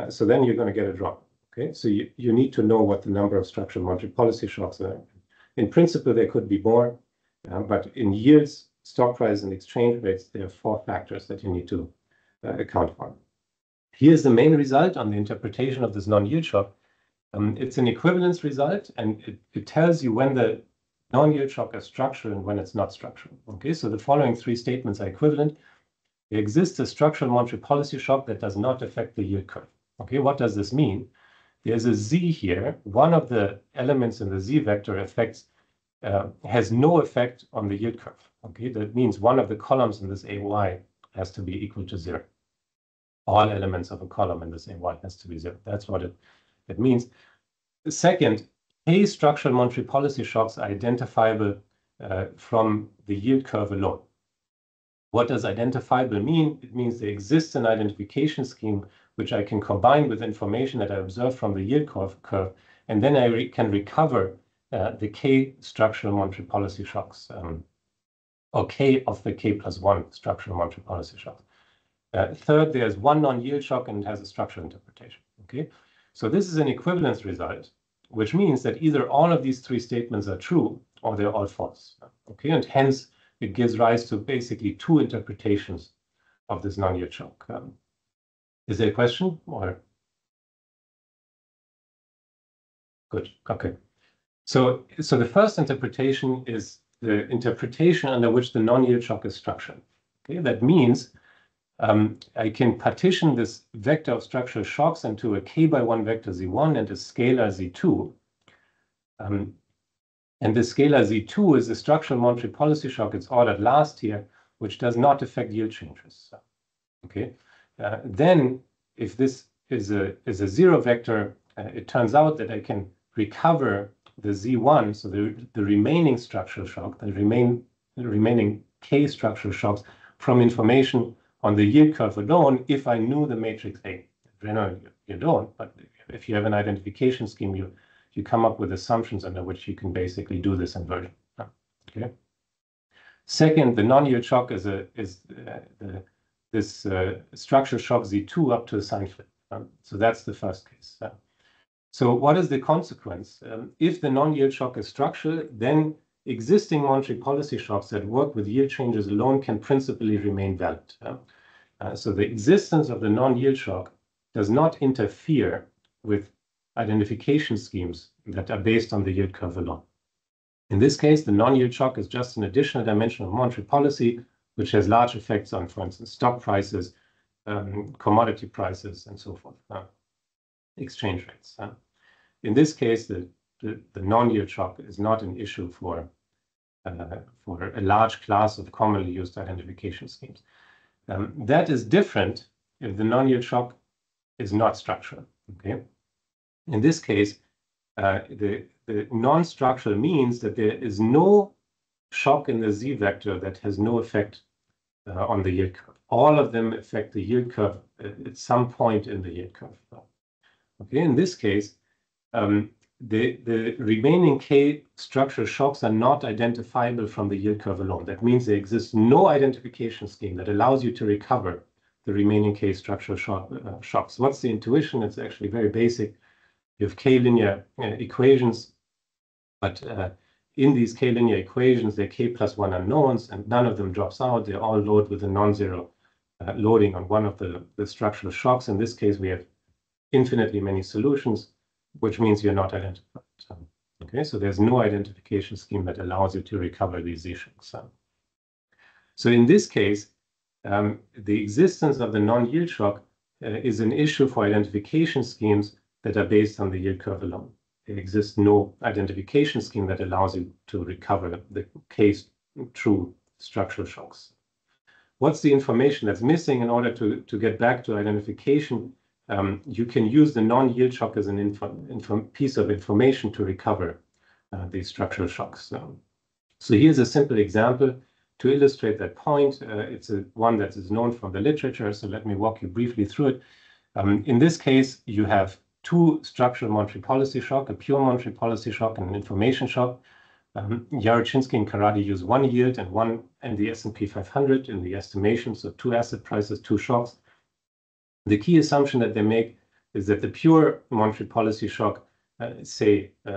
So then you're going to get a drop. Okay, so you need to know what the number of structural monetary policy shocks are. In principle, there could be more, but in yields, stock price, and exchange rates, there are 4 factors that you need to account for. Here's the main result on the interpretation of this non-yield shock. It's an equivalence result, and it tells you when the non-yield shock is structural and when it's not structural. Okay, so the following 3 statements are equivalent. There exists a structural monetary policy shock that does not affect the yield curve. Okay, what does this mean? There's a Z here. One of the elements in the Z vector has no effect on the yield curve. Okay, that means one of the columns in this AY has to be equal to 0. All elements of a column in this AY has to be 0. That's what it means. Second, K structural monetary policy shocks are identifiable from the yield curve alone. What does identifiable mean? It means there exists an identification scheme which I can combine with information that I observe from the yield curve, and then I can recover the K structural monetary policy shocks, or K of the K plus 1 structural monetary policy shocks. Third, there's one non-yield shock and it has a structural interpretation. Okay, so this is an equivalence result, which means that either all of these 3 statements are true or they're all false. Okay, and hence it gives rise to basically 2 interpretations of this non-yield shock. Is there a question or? Good. Okay. So the first interpretation is the interpretation under which the non-yield shock is structured. Okay, that means I can partition this vector of structural shocks into a k by 1 vector z1 and a scalar z2. And the scalar z2 is a structural monetary policy shock. It's ordered last here, which does not affect yield changes. Okay. Then, if this is a 0 vector, it turns out that I can recover the z1, so the remaining structural shock, the remaining k structural shocks from information on the yield curve alone, if I knew the matrix A. Generally, you don't, but if you have an identification scheme, you come up with assumptions under which you can basically do this inversion. Okay. Second, the non-yield shock is this structural shock Z2 up to a sign flip. So that's the first case. So what is the consequence? If the non-yield shock is structural, then existing monetary policy shocks that work with yield changes alone can principally remain valid. So the existence of the non-yield shock does not interfere with identification schemes that are based on the yield curve alone. In this case, the non-yield shock is just an additional dimension of monetary policy, which has large effects on, for instance, stock prices, commodity prices, and so forth, exchange rates. In this case, the non-yield shock is not an issue for a large class of commonly used identification schemes. That is different if the non-yield shock is not structural. Okay. In this case, the non-structural means that there is no shock in the z vector that has no effect on the yield curve. All of them affect the yield curve at some point in the yield curve. Okay, in this case, the remaining K structural shocks are not identifiable from the yield curve alone. That means there exists no identification scheme that allows you to recover the remaining K structural shocks. What's the intuition? It's actually very basic. You have K linear equations, but in these K linear equations, there are K plus 1 unknowns, and none of them drops out. They're all loaded with a non-zero loading on one of the structural shocks. In this case, we have infinitely many solutions, which means you're not identified. Okay, so there's no identification scheme that allows you to recover these Z-shocks. So in this case, the existence of the non-yield shock is an issue for identification schemes that are based on the yield curve alone. There exists no identification scheme that allows you to recover the case true structural shocks. What's the information that's missing in order to get back to identification? You can use the non-yield shock as an piece of information to recover these structural shocks. So here's a simple example to illustrate that point. It's one that is known from the literature, so let me walk you briefly through it. In this case, you have two structural monetary policy shock, a pure monetary policy shock and an information shock. Yarochinsky and Karady use one yield and the S&P 500 in the estimation, so two asset prices, two shocks. The key assumption that they make is that the pure monetary policy shock,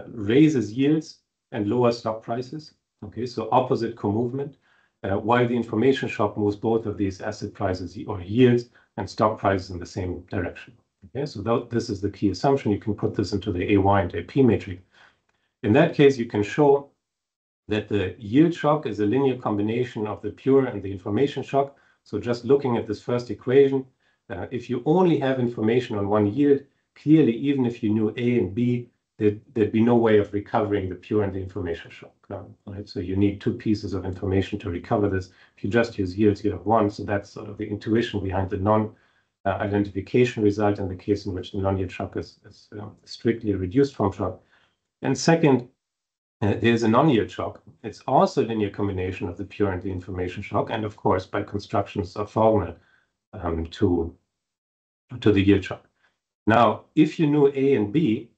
raises yields and lowers stock prices. Okay, so opposite co-movement, while the information shock moves both of these asset prices or yields and stock prices in the same direction. Okay, so this is the key assumption. You can put this into the AY and AP matrix. In that case, you can show that the yield shock is a linear combination of the pure and the information shock. So just looking at this first equation, if you only have information on one yield, clearly, even if you knew A and B, there'd be no way of recovering the pure and the information shock. Right? So you need two pieces of information to recover this. If you just use yields, you have one. So that's sort of the intuition behind the non-identification result in the case in which the non-yield shock is strictly a reduced form shock. And second, there's a non-yield shock. It's also a linear combination of the pure and the information shock, and of course, by constructions orthogonal to the yield shock. Now, if you knew A and B,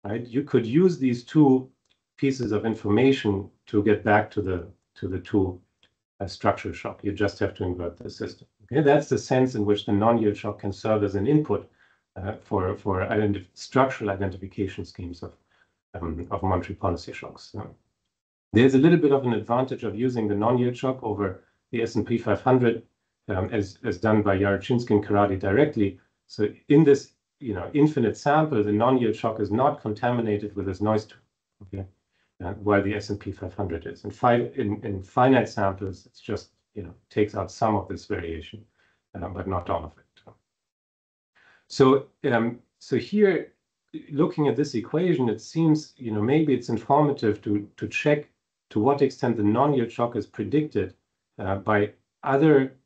right, you could use these two pieces of information to get back to the two structural shock. You just have to invert the system. Okay, that's the sense in which the non-yield shock can serve as an input for structural identification schemes of monetary policy shocks. There's a little bit of an advantage of using the non-yield shock over the S&P 500 as done by Yarochinsky and Karady directly. So in this infinite sample, the non-yield shock is not contaminated with this noise term, okay? While the S&P 500 is. In finite samples, it's just takes out some of this variation, but not all of it. So here, looking at this equation, it seems maybe it's informative to check to what extent the non-yield shock is predicted by other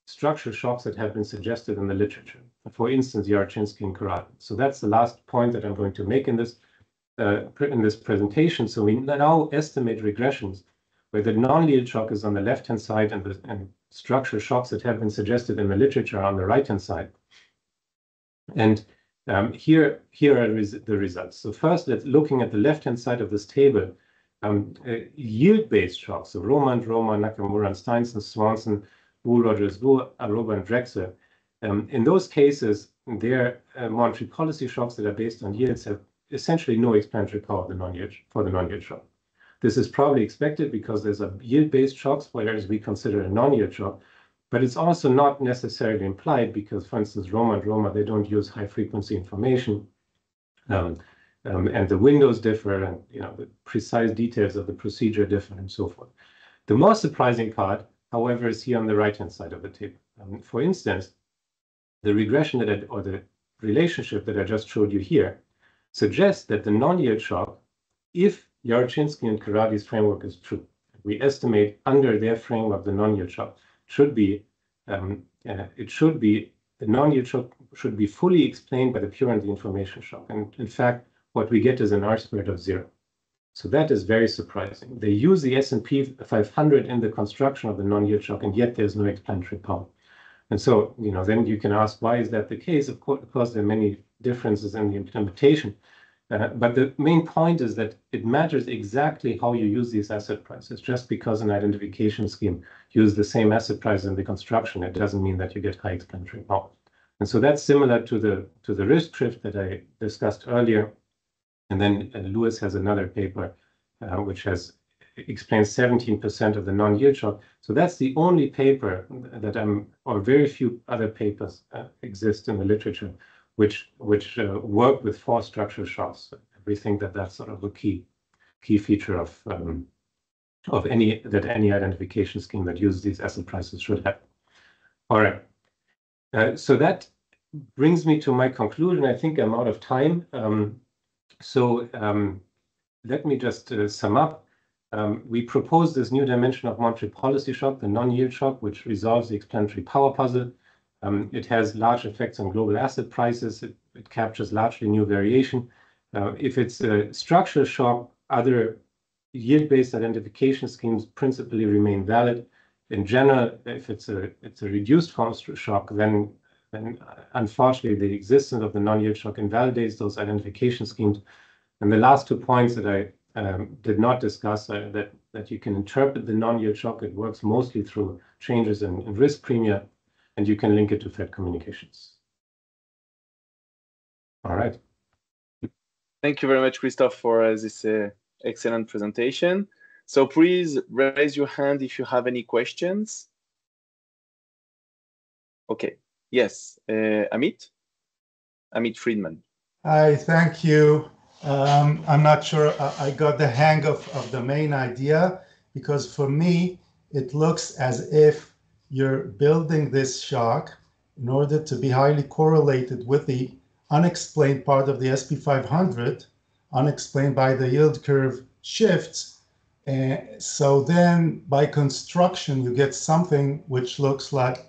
structural shocks that have been suggested in the literature. For instance, Yarochinsky and Karady. So that's the last point that I'm going to make in this presentation. So we now estimate regressions where the non-yield shock is on the left-hand side and structural shocks that have been suggested in the literature are on the right-hand side. And here are the results. So first, looking at the left-hand side of this table, yield-based shocks, so Roma, Nakamura, and Steinson, Swanson, Wu, Rogers, Wu, Aroba, and Drexler. In those cases, their monetary policy shocks that are based on yields have essentially no explanatory power for the non-yield shock. This is probably expected because there's a yield-based shocks, whereas we consider a non-yield shock. But it's also not necessarily implied because, for instance, Roma, they don't use high-frequency information. And the windows differ, and the precise details of the procedure differ, and so forth. The most surprising part, however, is here on the right-hand side of the table. For instance, the regression or the relationship that I just showed you here suggests that the non-yield shock, if Yarochinsky and Karady's framework is true, we estimate under their framework the non-yield shock the non-yield shock should be fully explained by the pure and the information shock. And in fact, what we get is an R-squared of 0. So that is very surprising. They use the S&P 500 in the construction of the non-yield shock, and yet there's no explanatory power. And so, then you can ask, why is that the case? Of course, there are many differences in the implementation. But the main point is that it matters exactly how you use these asset prices. Just because an identification scheme uses the same asset price in the construction, it doesn't mean that you get high explanatory power. And so that's similar to the risk drift that I discussed earlier. And then Lewis has another paper which explains 17% of the non-yield shock. So that's the only paper that or very few other papers exist in the literature which work with forced structural shocks. We think that that's sort of a key feature of any identification scheme that uses these asset prices should have. All right. So that brings me to my conclusion. I think I'm out of time. Let me just sum up. We propose this new dimension of monetary policy shock, the non-yield shock, which resolves the explanatory power puzzle. It has large effects on global asset prices. It captures largely new variation. If it's a structural shock, other yield-based identification schemes principally remain valid. In general, if it's a reduced form shock, then unfortunately the existence of the non-yield shock invalidates those identification schemes. And the last 2 points that I did not discuss that you can interpret the non-yield shock. It works mostly through changes in risk premia, and you can link it to Fed communications. All right. Thank you very much, Christoph, for this excellent presentation. So please raise your hand if you have any questions. Okay. Yes, Amit Friedman. Hi, thank you. I'm not sure I got the hang of the main idea, because for me, it looks as if you're building this shock in order to be highly correlated with the unexplained part of the SP 500, unexplained by the yield curve shifts. So then by construction, you get something which looks like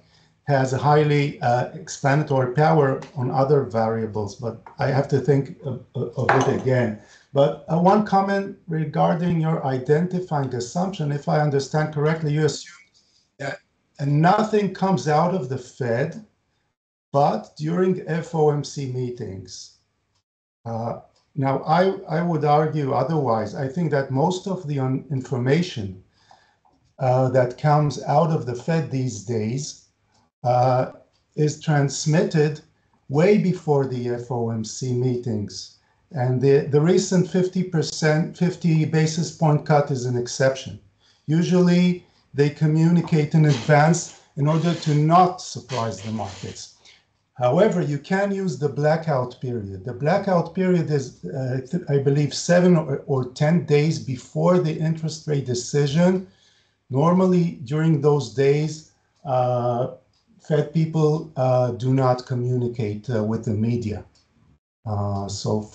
has a highly explanatory power on other variables, but I have to think of it again. But one comment regarding your identifying assumption, if I understand correctly, you assume that nothing comes out of the Fed, but during FOMC meetings. Now, I would argue otherwise. I think that most of the information that comes out of the Fed these days is transmitted way before the FOMC meetings. And the recent 50 basis point cut is an exception. Usually they communicate in advance in order to not surprise the markets. However, you can use the blackout period. The blackout period is, I believe, 7 or 10 days before the interest rate decision. Normally, during those days, Fed people do not communicate with the media. So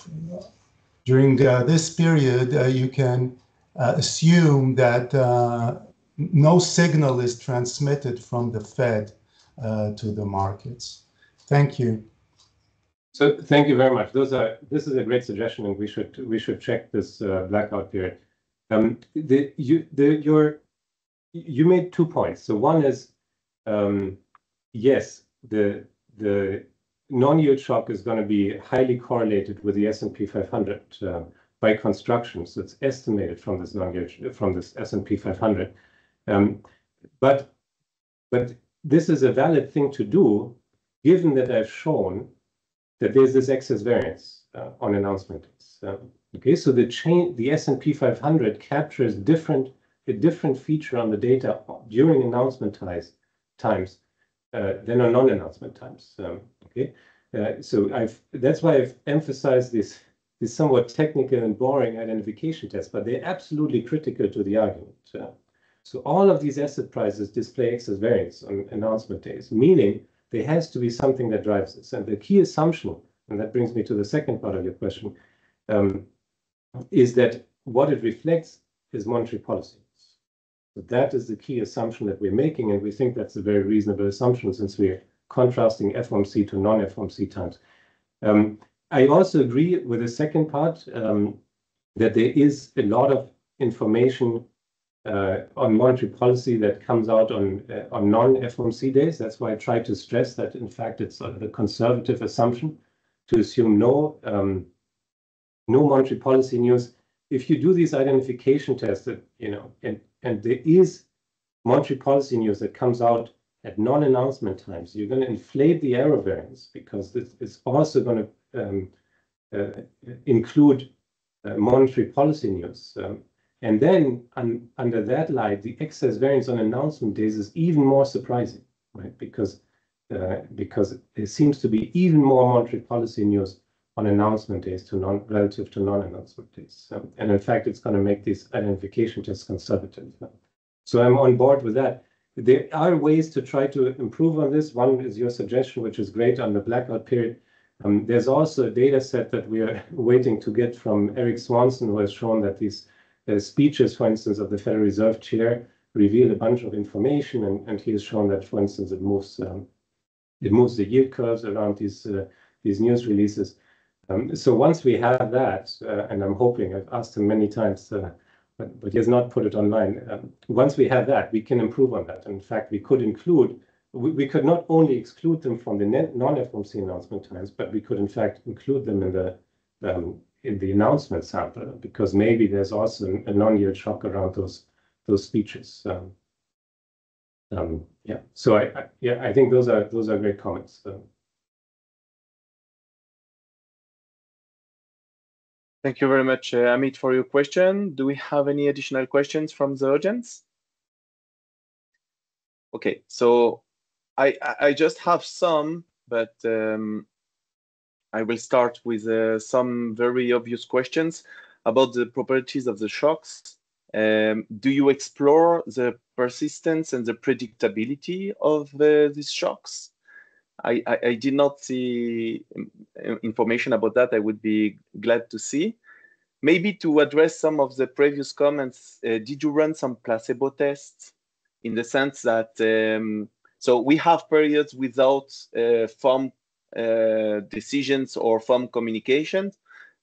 during this period, you can assume that no signal is transmitted from the Fed to the markets. Thank you. So thank you very much. This is a great suggestion, and we should check this blackout period. You made 2 points. So one is, yes, the non-yield shock is going to be highly correlated with the S&P 500 by construction. So it's estimated from this S&P 500. But this is a valid thing to do, given that I've shown that there's this excess variance on announcement days. Okay, so the S&P 500 captures a different feature on the data during announcement times than on non-announcement times. Okay, so that's why I've emphasized this somewhat technical and boring identification test, but they're absolutely critical to the argument. So all of these asset prices display excess variance on announcement days, meaning there has to be something that drives this. And the key assumption, and that brings me to the second part of your question, is that what it reflects is monetary policy. So that is the key assumption that we're making, and we think that's a very reasonable assumption since we're contrasting FOMC to non-FOMC times. I also agree with the second part, that there is a lot of information on monetary policy that comes out on non-FOMC days. That's why I try to stress that, in fact, it's the conservative assumption to assume no no monetary policy news. If you do these identification tests, that, and there is monetary policy news that comes out at non-announcement times, you're going to inflate the error variance, because this is also going to include monetary policy news. And then under that light, the excess variance on announcement days is even more surprising, right? Because there seems to be even more monetary policy news on announcement days relative to non-announcement days. And in fact, it's going to make these identification tests conservative. So I'm on board with that. There are ways to try to improve on this. One is your suggestion, which is great on the blackout period. There's also a data set that we are waiting to get from Eric Swanson, who has shown that these speeches, for instance, of the Federal Reserve Chair reveal a bunch of information, and he has shown that, for instance, it moves the yield curves around these news releases. So once we have that, and I'm hoping, I've asked him many times, but he has not put it online. Once we have that, we can improve on that. In fact, we could could not only exclude them from the non-FOMC announcement times, but we could in fact include them in the announcement sample, because maybe there's also a non-yield shock around those speeches. Yeah. So I think those are great comments. Thank you very much, Amit, for your question. Do we have any additional questions from the audience? Okay, so I just have some, but I will start with some very obvious questions about the properties of the shocks. Do you explore the persistence and the predictability of these shocks? I did not see information about that. I would be glad to see. Maybe to address some of the previous comments, did you run some placebo tests, in the sense that, so we have periods without FOMC decisions or FOMC communications.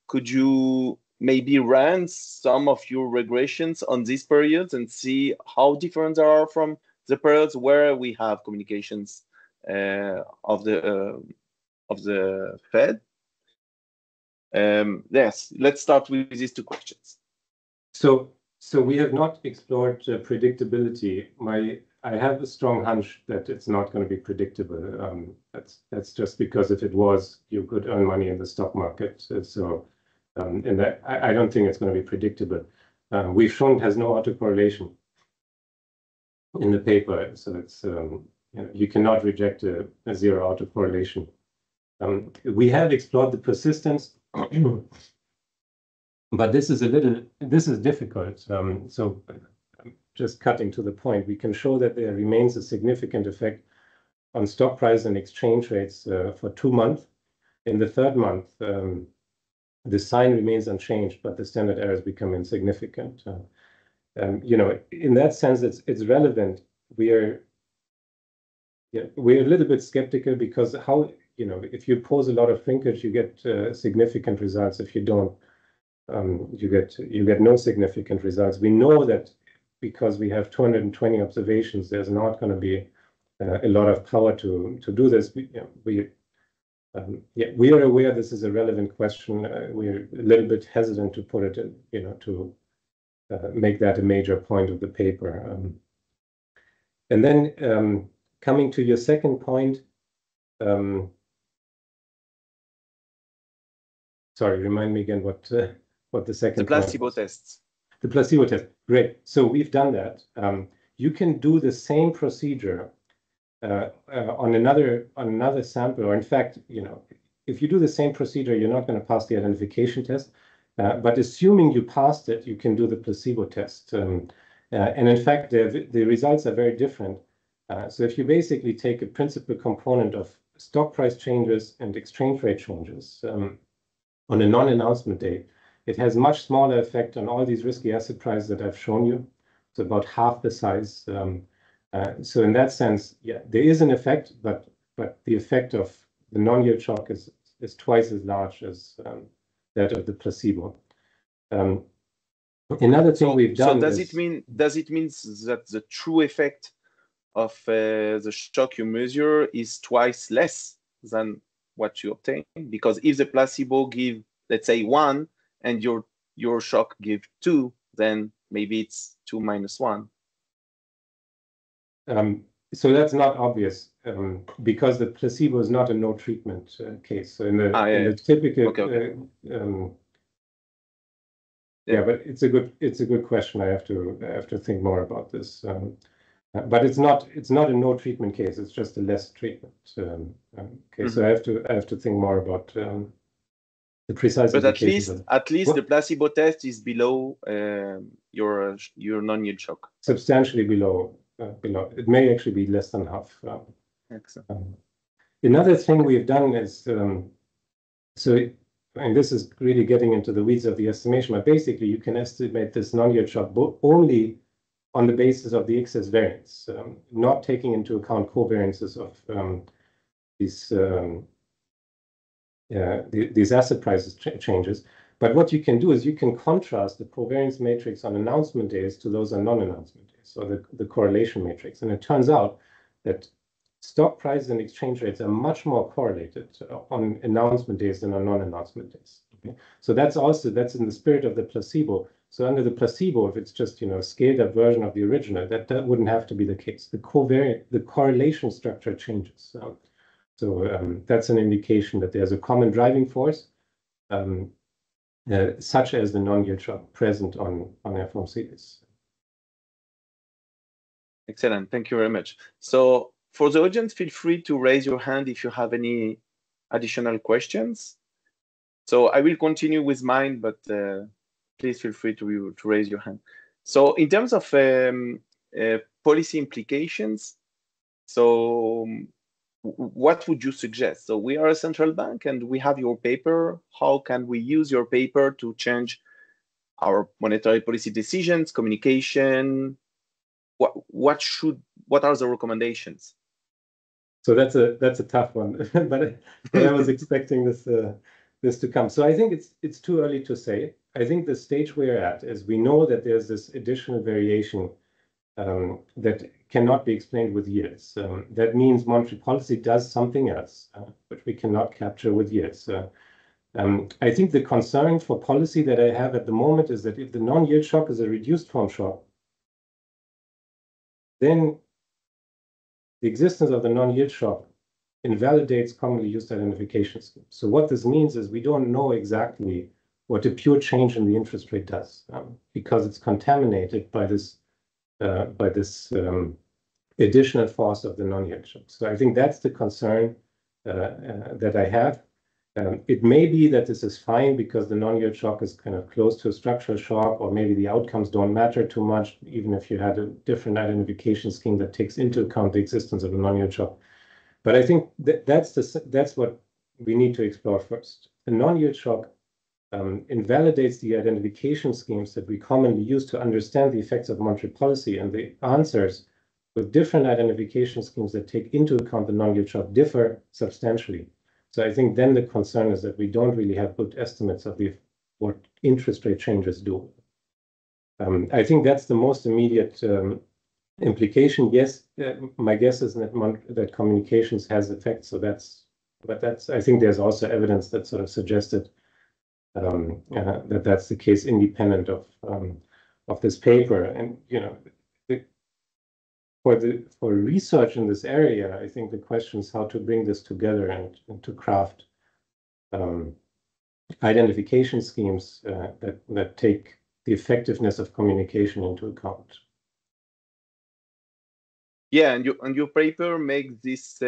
Could you maybe run some of your regressions on these periods and see how different they are from the periods where we have communications of the Fed? Yes, let's start with these two questions. So we have not explored predictability. I have a strong hunch that it's not going to be predictable. That's just because if it was, you could earn money in the stock market. And that, I don't think it's going to be predictable. We've shown it has no autocorrelation in the paper, so it's you cannot reject a zero autocorrelation. We have explored the persistence, but this is difficult. So just cutting to the point, we can show that there remains a significant effect on stock price and exchange rates for 2 months. In the 3rd month, the sign remains unchanged, but the standard errors become insignificant. In that sense, it's relevant. We're a little bit skeptical, because if you pose a lot of shrinkage, you get significant results. If you don't, you get no significant results. We know that because we have 220 observations, there's not going to be a lot of power to do this. We are aware this is a relevant question. We're a little bit hesitant to put it in, to make that a major point of the paper. And then coming to your second point, sorry, remind me again what the second point was. The placebo tests. The placebo test. Great. So we've done that. You can do the same procedure on another sample, or in fact, if you do the same procedure, you're not going to pass the identification test. But assuming you passed it, you can do the placebo test. And in fact, the results are very different. So if you basically take a principal component of stock price changes and exchange rate changes on a non-announcement day, it has much smaller effect on all these risky asset prices that I've shown you. It's about half the size. So in that sense, there is an effect, but the effect of the non-yield shock is twice as large as that of the placebo. Another thing we've done. So does it mean that the true effect of the shock you measure is twice less than what you obtain? Because if the placebo give, let's say, 1, and your shock give 2, then maybe it's 2 minus 1. So that's not obvious because the placebo is not a no treatment case. So in the typical, okay. Yeah, but it's a good question. I have to think more about this. But it's not a no treatment case. It's just a less treatment case. So I have to think more about the precise. But at least the placebo test is below your non-yield shock. Substantially below. It may actually be less than half. Excellent. Another thing we've done is and this is really getting into the weeds of the estimation, but basically you can estimate this non-yield shock only on the basis of the excess variance, not taking into account covariances of these asset prices changes. But what you can do is you can contrast the covariance matrix on announcement days to those on non-announcement days, so the correlation matrix. And it turns out that stock prices and exchange rates are much more correlated on announcement days than on non-announcement days. Okay? So that's in the spirit of the placebo. So under the placebo, if it's just a scaled up version of the original, that wouldn't have to be the case. The correlation structure changes. So that's an indication that there's a common driving force, such as the non-yield shock present on FOMC days. Excellent. Thank you very much. So for the audience, feel free to raise your hand if you have any additional questions. So I will continue with mine, but please feel free to raise your hand. So in terms of policy implications, so what would you suggest? So we are a central bank and we have your paper. How can we use your paper to change our monetary policy decisions, communication? What are the recommendations? So that's a tough one, but I was expecting this to come. So I think it's too early to say. I think the stage we're at is we know that there's this additional variation that cannot be explained with yields. That means monetary policy does something else, which we cannot capture with yields. I think the concern for policy that I have at the moment is that if the non-yield shock is a reduced form shock, then the existence of the non-yield shock invalidates commonly used identification schemes. So what this means is we don't know exactly what a pure change in the interest rate does because it's contaminated by this additional force of the non-yield shock. So I think that's the concern that I have. It may be that this is fine because the non-yield shock is kind of close to a structural shock, or maybe the outcomes don't matter too much, even if you had a different identification scheme that takes into account the existence of a non-yield shock. But I think that's what we need to explore first. The non-yield shock invalidates the identification schemes that we commonly use to understand the effects of monetary policy, and the answers with different identification schemes that take into account the non-yield shock differ substantially. So I think then the concern is that we don't really have good estimates of what interest rate changes do. I think that's the most immediate implication. Yes, my guess is that communications has effects. So I think there's also evidence that sort of suggested that that's the case, independent of this paper. And for research in this area, I think the question is how to bring this together and to craft identification schemes that take the effectiveness of communication into account. Yeah, and your paper makes this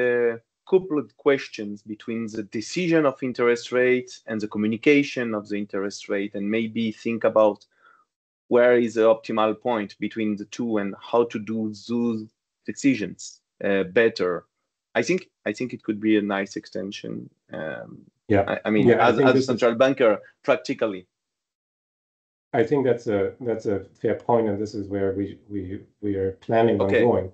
coupled questions between the decision of interest rate and the communication of the interest rate, and maybe think about where is the optimal point between the two and how to do those decisions better. I think it could be a nice extension. Yeah, I mean, as a central banker, practically. I think that's a fair point, and this is where we are planning on going.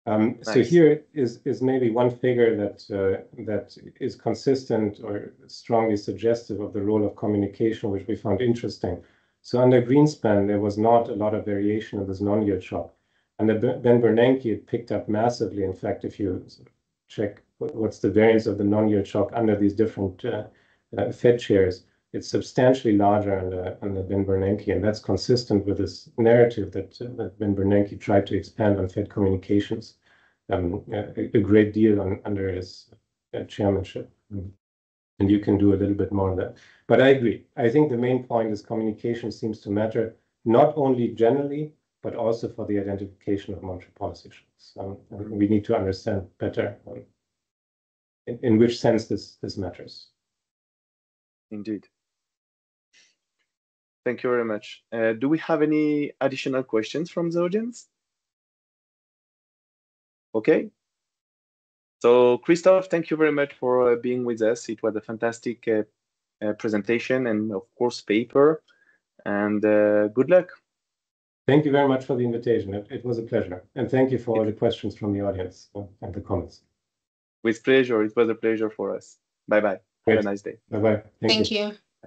Nice. So here is maybe one figure that is consistent or strongly suggestive of the role of communication, which we found interesting. So under Greenspan, there was not a lot of variation in this non-yield shock. Under Ben Bernanke, it picked up massively. In fact, if you check what's the variance of the non-yield shock under these different Fed chairs, it's substantially larger under Ben Bernanke, and that's consistent with this narrative that Ben Bernanke tried to expand on Fed communications a great deal under his chairmanship. And you can do a little bit more of that. But I agree. I think the main point is communication seems to matter, not only generally, but also for the identification of monetary policy shocks. We need to understand better in which sense this matters. Indeed. Thank you very much. Do we have any additional questions from the audience? Okay. So Christoph, thank you very much for being with us. It was a fantastic presentation and of course paper, and good luck. Thank you very much for the invitation. It was a pleasure. And thank you for all the questions from the audience and the comments. With pleasure. It was a pleasure for us. Bye-bye. Have a nice day. Bye-bye. Thank you.